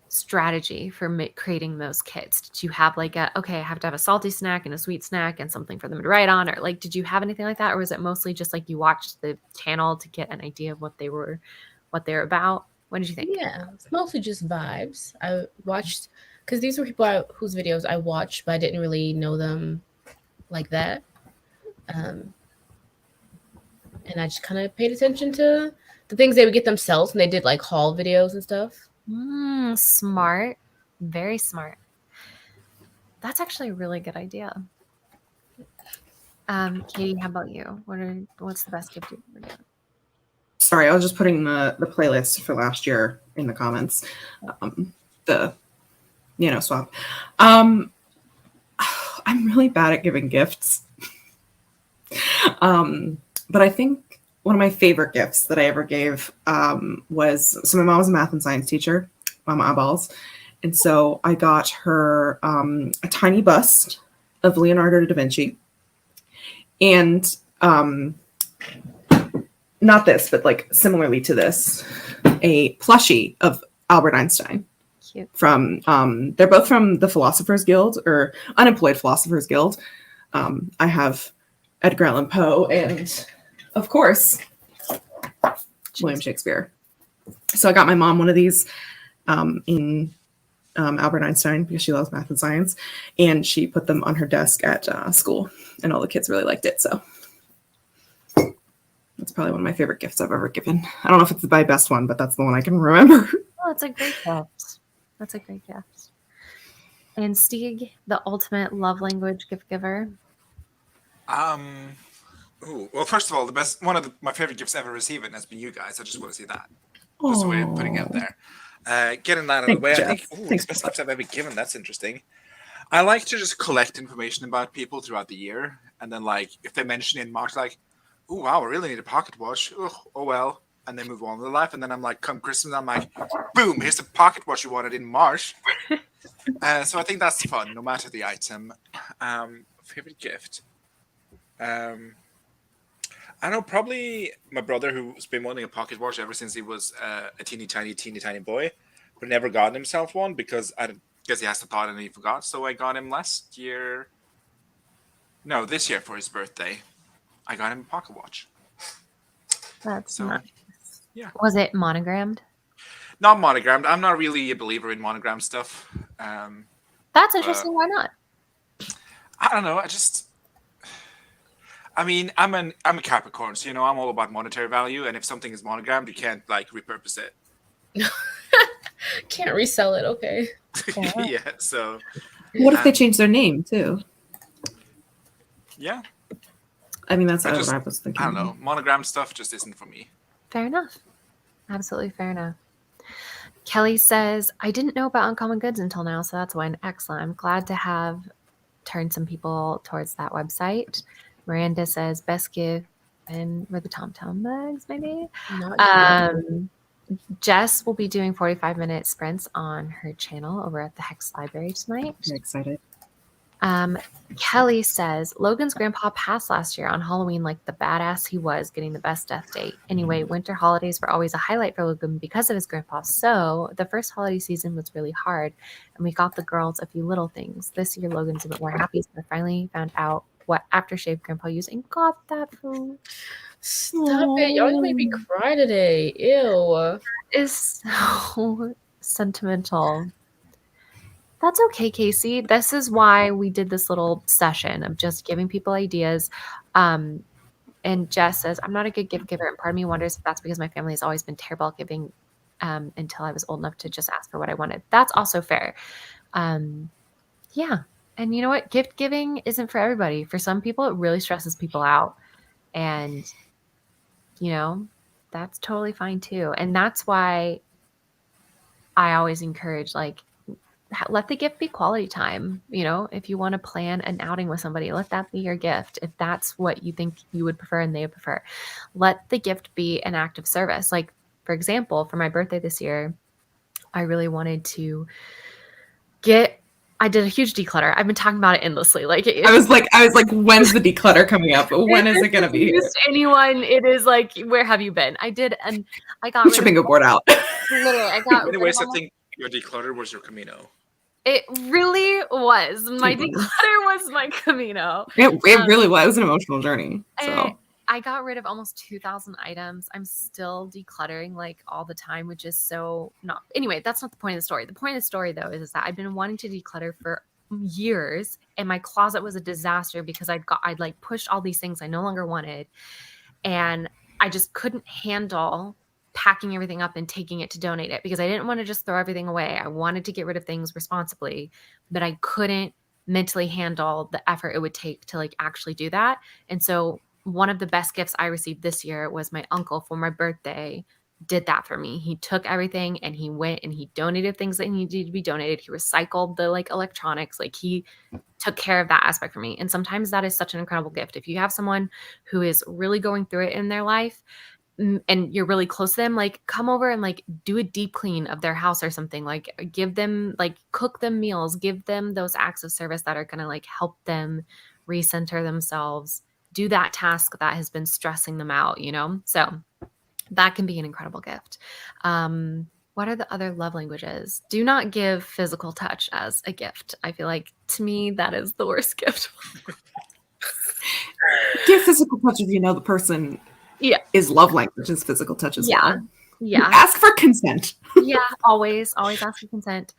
strategy for creating those kits? Did you have like okay, I have to have a salty snack and a sweet snack and something for them to write on, or like did you have anything like that, or was it mostly just like you watched the channel to get an idea of what they're about? What did you think? Yeah, it's mostly just vibes. I watched because these were people whose videos I watched, but I didn't really know them like that. And I just kind of paid attention to the things they would get themselves, and they did like haul videos and stuff. Smart. Very smart. That's actually a really good idea. Katie, how about you? What's the best gift you've ever given? Sorry, I was just putting the playlist for last year in the comments. Swap. I'm really bad at giving gifts. But I think one of my favorite gifts that I ever gave was, so my mom was a math and science teacher, Mama Eyeballs. And so I got her a tiny bust of Leonardo da Vinci. And not this, but like similarly to this, a plushie of Albert Einstein. Cute. From they're both from the Philosophers Guild or Unemployed Philosophers Guild. I have Edgar Allan Poe and, of course, William Shakespeare. So I got my mom one of these in Albert Einstein because she loves math and science, and she put them on her desk at school, and all the kids really liked it. So that's probably one of my favorite gifts I've ever given. I don't know if it's my best one, but that's the one I can remember. Oh, that's a great gift. That's a great gift. And Stieg, the ultimate love language gift giver. Well, first of all, one of my favorite gifts ever received has been you guys. I just want to say that. Just a way of putting it out there. Getting that out of the way, I think, the best gifts I've ever given. That's interesting. I like to just collect information about people throughout the year, and then like if they mention it in March, like, oh wow, I really need a pocket watch. Oh well, and they move on with their life. And then I'm like, come Christmas, I'm like, boom, here's the pocket watch you wanted in March. So I think that's fun, no matter the item. Favorite gift. I know probably my brother, who's been wanting a pocket watch ever since he was a teeny tiny boy, but never got himself one because I guess he has to thought and he forgot. So I got him this year for his birthday. I got him a pocket watch. That's nice. Yeah. Was it monogrammed? Not monogrammed. I'm not really a believer in monogrammed stuff. That's interesting. Why not? I don't know. I'm a Capricorn, so I'm all about monetary value, and if something is monogrammed, you can't like repurpose it. Can't resell it, okay. Yeah, so what if they change their name too? Yeah. I mean, that's what I was thinking. I don't know. Monogrammed stuff just isn't for me. Fair enough. Absolutely fair enough. Kelly says, I didn't know about Uncommon Goods until now, so that's one. Excellent. I'm glad to have turned some people towards that website. Miranda says, best gift, and were the Tom Tom bags, maybe? Jess will be doing 45-minute sprints on her channel over at the Hex Library tonight. I'm excited. Kelly says, Logan's grandpa passed last year on Halloween like the badass he was, getting the best death date. Anyway, winter holidays were always a highlight for Logan because of his grandpa. So the first holiday season was really hard, and we got the girls a few little things. This year, Logan's a bit more happy, so I finally found out what aftershave grandpa used and got that food. Stop it. Y'all gonna make me cry today. Ew. Is so sentimental. That's okay, Casey. This is why we did this little session of just giving people ideas. And Jess says, I'm not a good gift giver. And part of me wonders if that's because my family has always been terrible at giving until I was old enough to just ask for what I wanted. That's also fair. Yeah. And you know what? Gift giving isn't for everybody. For some people, it really stresses people out. And, that's totally fine too. And that's why I always encourage, like, let the gift be quality time. You know, if you want to plan an outing with somebody, let that be your gift. If that's what you think you would prefer and they would prefer, let the gift be an act of service. Like, for example, for my birthday this year, I really wanted to I did a huge declutter. I've been talking about it endlessly. Like, I was like, when's the declutter coming up? When is it going to be here? Anyone, it is like, where have you been? I did, and I got Put your bingo board out. literally, I got Anyways, I think your declutter was your Camino. It really was. My declutter was my Camino. It really was. It was an emotional journey. So I got rid of almost 2,000 items. I'm still decluttering like all the time, which is so not. Anyway, that's not the point of the story. The point of the story, though, is that I've been wanting to declutter for years, and my closet was a disaster because I'd like pushed all these things I no longer wanted, and I just couldn't handle packing everything up and taking it to donate it because I didn't want to just throw everything away. I wanted to get rid of things responsibly, but I couldn't mentally handle the effort it would take to like actually do that. And so one of the best gifts I received this year was my uncle for my birthday did that for me. He took everything and he went and he donated things that needed to be donated. He recycled the like electronics. Like he took care of that aspect for me. And sometimes that is such an incredible gift. If you have someone who is really going through it in their life, and you're really close to them, like come over and like do a deep clean of their house or something, like give them, like cook them meals, give them those acts of service that are going to like help them recenter themselves, do that task that has been stressing them out, you know? So that can be an incredible gift. What are the other love languages? Do not give physical touch as a gift. I feel like to me, that is the worst gift. Give physical touch if you know the person is love language is physical touch as well. Yeah. Ask for consent. Yeah, always ask for consent.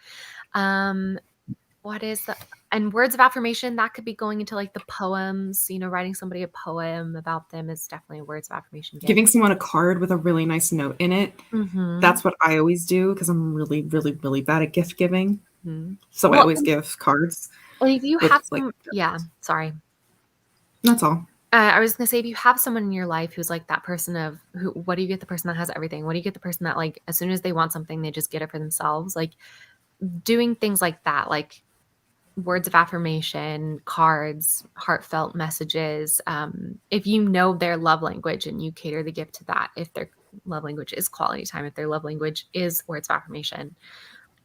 What is and words of affirmation, that could be going into like the poems, you know, writing somebody a poem about them is definitely words of affirmation. Giving someone a card with a really nice note in it. Mm-hmm. That's what I always do because I'm really, really, really bad at gift giving. Mm-hmm. So I always give cards. Well, if you have sorry. That's all. I was going to say, if you have someone in your life who's like that person of what do you get the person that has everything? What do you get the person that like, as soon as they want something, they just get it for themselves? Like doing things like that, like words of affirmation, cards, heartfelt messages. If you know their love language and you cater the gift to that, if their love language is quality time, if their love language is words of affirmation,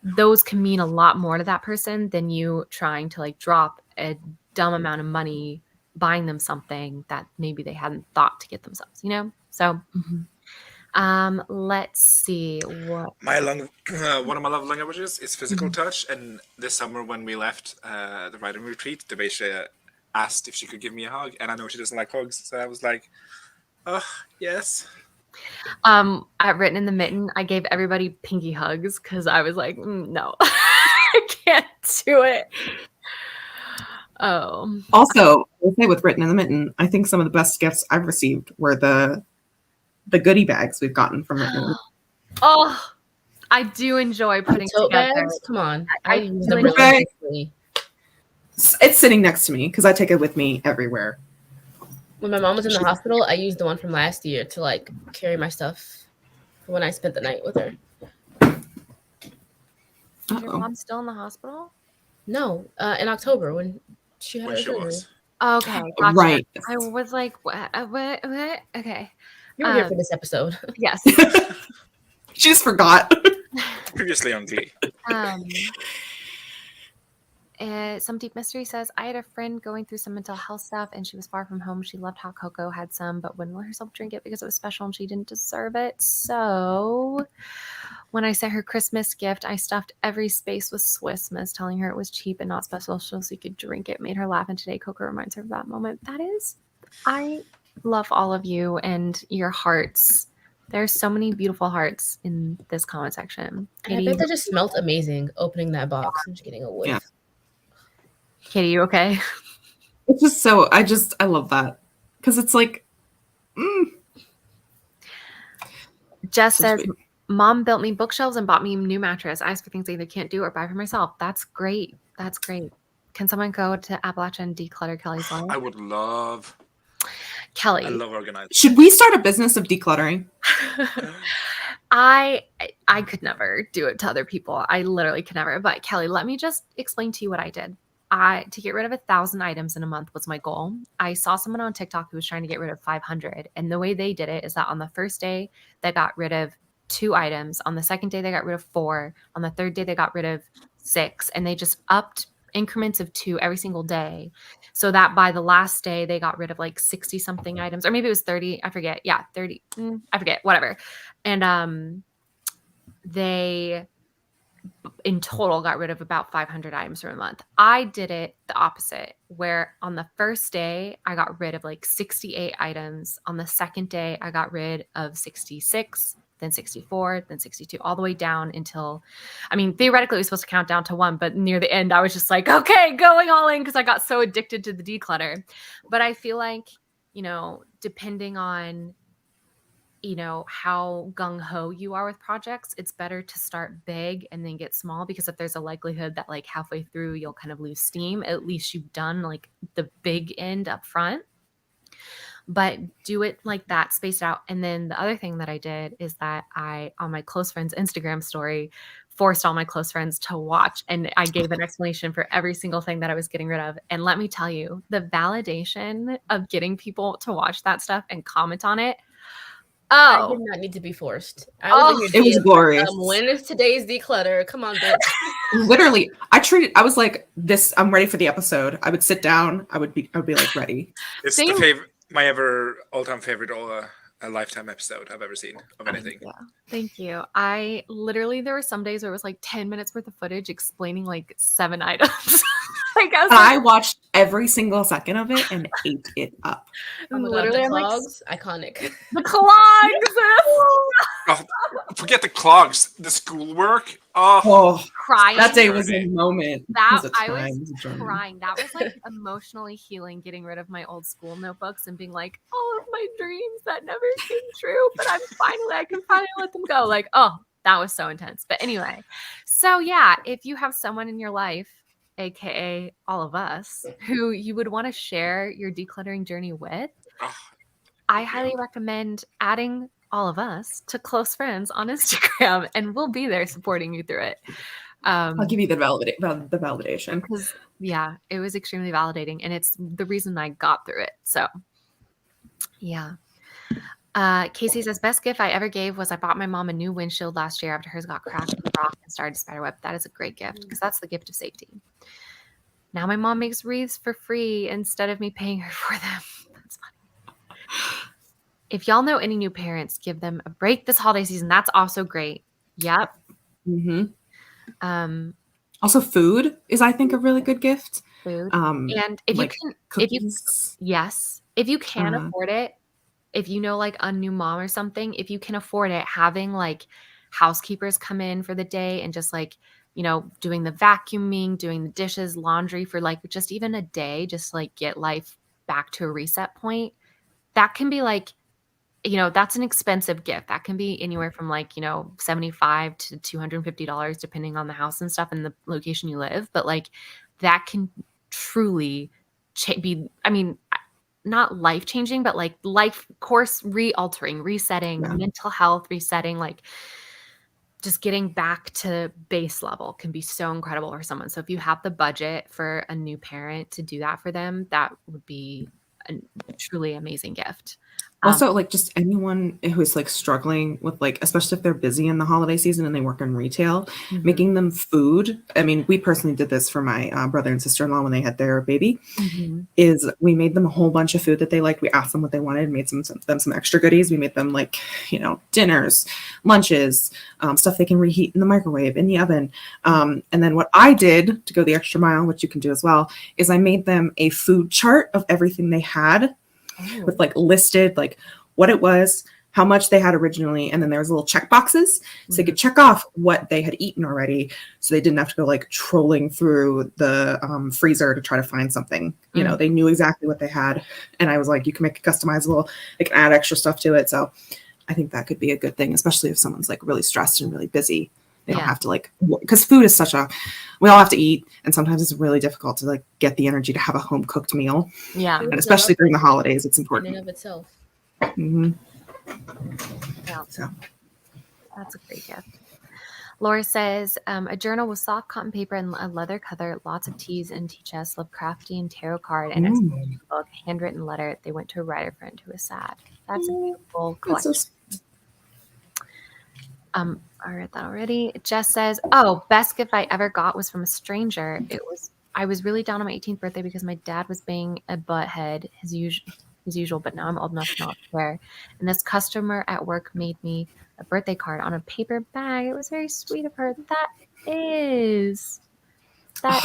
those can mean a lot more to that person than you trying to like drop a dumb amount of money buying them something that maybe they hadn't thought to get themselves, you know? So let's see what one of my love languages is physical touch. And this summer when we left the writing retreat, Debasia asked if she could give me a hug, and I know she doesn't like hugs, so I was like, oh yes. At Written in the Mitten, I gave everybody pinky hugs because I was like, no, I can't do it. Oh. Also, I'll say with Written in the Mitten, I think some of the best gifts I've received were the goodie bags we've gotten from Written. Oh, I do enjoy putting tote together. bags. Come on, I use them really nicely. It's sitting next to me because I take it with me everywhere. When my mom was in the hospital, I used the one from last year to like carry my stuff when I spent the night with her. Is your mom still in the hospital? No, in October when she had her surgery. Okay, gotcha. Right. I was like, what? Okay. You were here for this episode. Yes. She just forgot. Previously on Glee. Some Deep Mystery says, I had a friend going through some mental health stuff and she was far from home. She loved hot cocoa, had some, but wouldn't let herself drink it because it was special and she didn't deserve it. So when I sent her Christmas gift, I stuffed every space with Swiss Miss, telling her it was cheap and not special so she could drink it. Made her laugh, and today cocoa reminds her of that moment. I love all of you and your hearts. There's so many beautiful hearts in this comment section. Katie, I bet that just smelled amazing opening that box and just getting a whiff. Yeah. Katie, you okay? It's just so, I love that. Because it's like, Jess says, Mom built me bookshelves and bought me a new mattress. I ask for things I either can't do or buy for myself. That's great. That's great. Can someone go to Appalachia and declutter Kelly's life? I would love. Kelly. I love organizing. Should we start a business of decluttering? I could never do it to other people. I literally could never. But Kelly, let me just explain to you what I did. To get rid of 1,000 items in a month was my goal. I saw someone on TikTok who was trying to get rid of 500. And the way they did it is that on the first day, they got rid of 2 items. On the second day, they got rid of 4. On the third day, they got rid of 6. And they just upped increments of 2 every single day. So that by the last day, they got rid of like 60 something items, or maybe it was 30. I forget. Yeah, 30. I forget, whatever. And they in total got rid of about 500 items for a month. I did it the opposite, where on the first day I got rid of like 68 items. On the second day I got rid of 66, then 64, then 62, all the way down until, I mean, theoretically it was supposed to count down to 1, but near the end I was just like, okay, going all in, because I got so addicted to the declutter. But I feel like, depending on how gung-ho you are with projects, it's better to start big and then get small, because if there's a likelihood that like halfway through you'll kind of lose steam, at least you've done like the big end up front. But do it like that, spaced out. And then the other thing that I did is that I, on my close friends Instagram story, forced all my close friends to watch, and I gave an explanation for every single thing that I was getting rid of. And let me tell you, the validation of getting people to watch that stuff and comment on it. I did not need to be forced. I was in your it was DMs glorious. When is today's declutter? Come on, bitch. Literally, I was like, this, I'm ready for the episode. I would sit down, I would be like ready. It's my all-time favorite a lifetime episode I've ever seen of anything. Thank you. I literally, there were some days where it was like 10 minutes worth of footage explaining like 7 items. I watched every single second of it and ate it up. Oh my Literally, God, the clogs, iconic. The clogs. Oh, forget the clogs. The schoolwork. Crying. That day was a moment. I was crying. That was like emotionally healing, getting rid of my old school notebooks and being like, all of my dreams that never came true, but I can finally let them go. Like, oh, that was so intense. But anyway, so yeah, if you have someone in your life, aka all of us, who you would want to share your decluttering journey with, I highly recommend adding all of us to close friends on Instagram, and we'll be there supporting you through it. I'll give you the validation. Because it was extremely validating, and it's the reason I got through it. So yeah. Casey says, best gift I ever gave was I bought my mom a new windshield last year after hers got cracked in the rock and started to spiderweb. That is a great gift, because that's the gift of safety. Now my mom makes wreaths for free instead of me paying her for them. That's funny. If y'all know any new parents, give them a break this holiday season. That's also great. Yep. Mm-hmm. Also, food is, I think, a really good gift. Food. And if like you can, cookies. if you can afford it, if you know like a new mom or something, if you can afford it, having like housekeepers come in for the day and just like, doing the vacuuming, doing the dishes, laundry for like just even a day, just like get life back to a reset point. That can be like, that's an expensive gift. That can be anywhere from like, $75 to $250, depending on the house and stuff and the location you live. But like that can truly be, I mean, not life-changing, but like life course re-altering, resetting, mental health resetting, like just getting back to base level can be so incredible for someone. So if you have the budget for a new parent to do that for them, that would be a truly amazing gift. Also, like just anyone who's like struggling with like, especially if they're busy in the holiday season and they work in retail, making them food. I mean, we personally did this for my brother and sister-in-law when they had their baby. Is we made them a whole bunch of food that they liked. We asked them what they wanted, made them some extra goodies. We made them like, dinners, lunches, stuff they can reheat in the microwave, in the oven. And then what I did to go the extra mile, which you can do as well, is I made them a food chart of everything they had. With like listed like what it was, how much they had originally, and then there was little check boxes so they could check off what they had eaten already, so they didn't have to go like trolling through the freezer to try to find something. They knew exactly what they had, and I was like, you can make it customizable, they can add extra stuff to it. So I think that could be a good thing, especially if someone's like really stressed and really busy. They don't have to like, because food is we all have to eat. And sometimes it's really difficult to like get the energy to have a home cooked meal. Yeah. And especially during the holidays, it's important. In and of itself. Mm-hmm. Yeah. So. That's a great gift. Laura says, a journal with soft cotton paper and a leather cover, lots of teas and tea chests, Lovecraftian tarot card, and a book, handwritten letter. They went to a writer friend who was sad. That's a beautiful collection. I read that already. Jess says, best gift I ever got was from a stranger. I was really down on my 18th birthday because my dad was being a butthead, his usual, but now I'm old enough to not care. And this customer at work made me a birthday card on a paper bag. It was very sweet of her. That is. I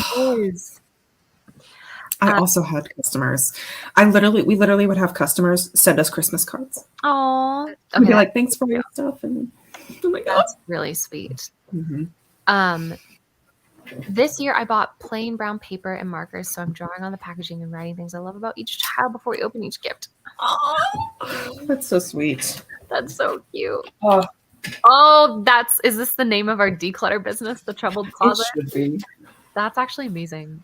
also had customers. We literally would have customers send us Christmas cards. Oh, okay, we'd be like, thanks for your stuff. And oh my God. That's really sweet. Mm-hmm. This year I bought plain brown paper and markers, so I'm drawing on the packaging and writing things I love about each child before we open each gift. Oh, that's so sweet. That's so cute. Oh, is this the name of our declutter business, the Troubled Closet? It should be. That's actually amazing.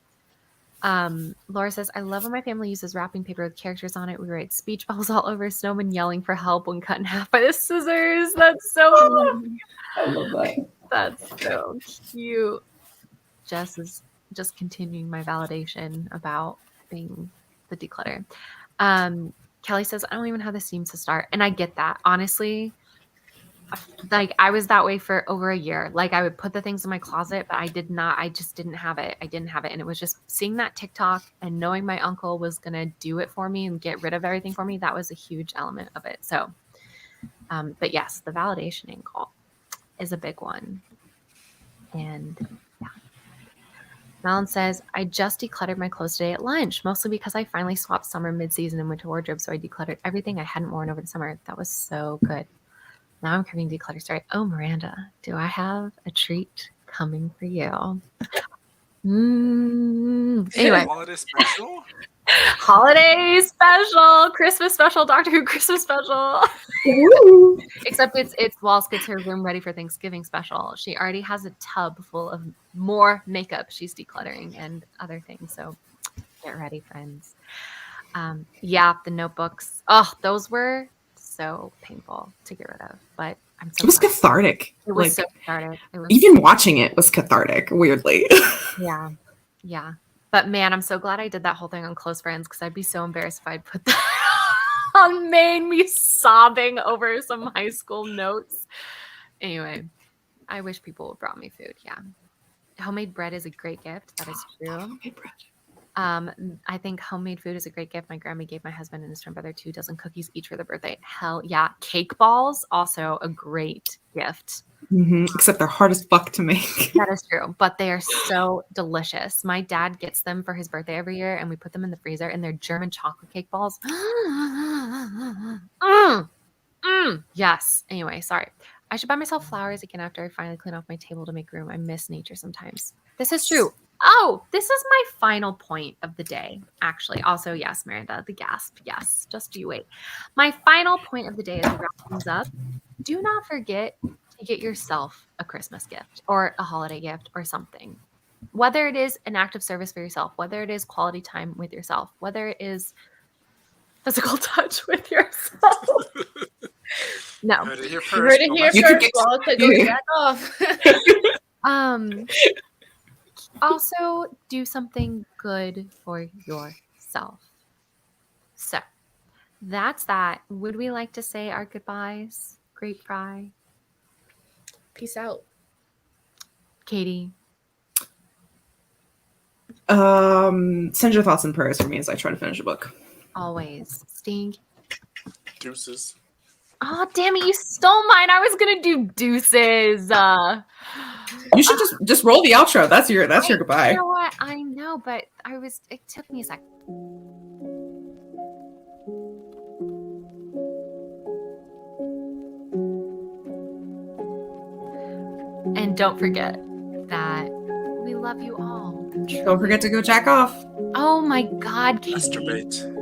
Laura says, I love when my family uses wrapping paper with characters on it. We write speech bubbles all over, snowmen yelling for help when cut in half by the scissors. That's so I love that. That's so cute. Jess is just continuing my validation about being the declutter. Kelly says, I don't even have the seams to start. And I get that. Honestly, like I was that way for over a year. Like I would put the things in my closet, but I just didn't have it. And it was just seeing that TikTok and knowing my uncle was going to do it for me and get rid of everything for me. That was a huge element of it. So, but yes, the validation angle is a big one. And yeah. Malin says, I just decluttered my clothes today at lunch, mostly because I finally swapped summer, mid-season, and winter wardrobe. So I decluttered everything I hadn't worn over the summer. That was so good. Now I'm craving declutter story. Oh, Miranda, do I have a treat coming for you? Anyway. Holiday special? Holiday special, Christmas special, Doctor Who Christmas special. Except it's Walls gets her room ready for Thanksgiving special. She already has a tub full of more makeup she's decluttering and other things. So get ready, friends. The notebooks. Oh, those were so painful to get rid of, but I'm so it was cathartic. It was so cathartic. Even watching it was cathartic, weirdly. Yeah. But man, I'm so glad I did that whole thing on Close Friends because I'd be so embarrassed if I'd put that on main, me sobbing over some high school notes. Anyway, I wish people would brought me food. Yeah. Homemade bread is a great gift. That is true. Homemade bread. I think homemade food is a great gift. My grandma gave my husband and his twin brother 2 dozen cookies each for their birthday. Hell yeah. Cake balls, also a great gift. Mm-hmm. Except they're hard as fuck to make. That is true, but they are so delicious. My dad gets them for his birthday every year, and we put them in the freezer, and they're German chocolate cake balls. Yes. Anyway, sorry. I should buy myself flowers again after I finally clean off my table to make room. I miss nature sometimes. This is true. Oh, this is my final point of the day, actually. Also, yes, Miranda, the gasp. Yes, just you wait. My final point of the day as we wrap things up. Do not forget to get yourself a Christmas gift or a holiday gift or something. Whether it is an act of service for yourself, whether it is quality time with yourself, whether it is physical touch with yourself. No. You heard it here first. Well, to go jack off. Also, do something good for yourself. So, that's that. Would we like to say our goodbyes? Great Fry. Peace out. Katie. Send your thoughts and prayers for me as I try to finish a book. Always. Sting. Deuces. Oh, damn it. You stole mine. I was going to do deuces. You should just roll the outro. That's your goodbye. You know what? I know, but it took me a second. And don't forget that we love you all. Don't forget to go jack off. Oh my God, Katie. Masturbate.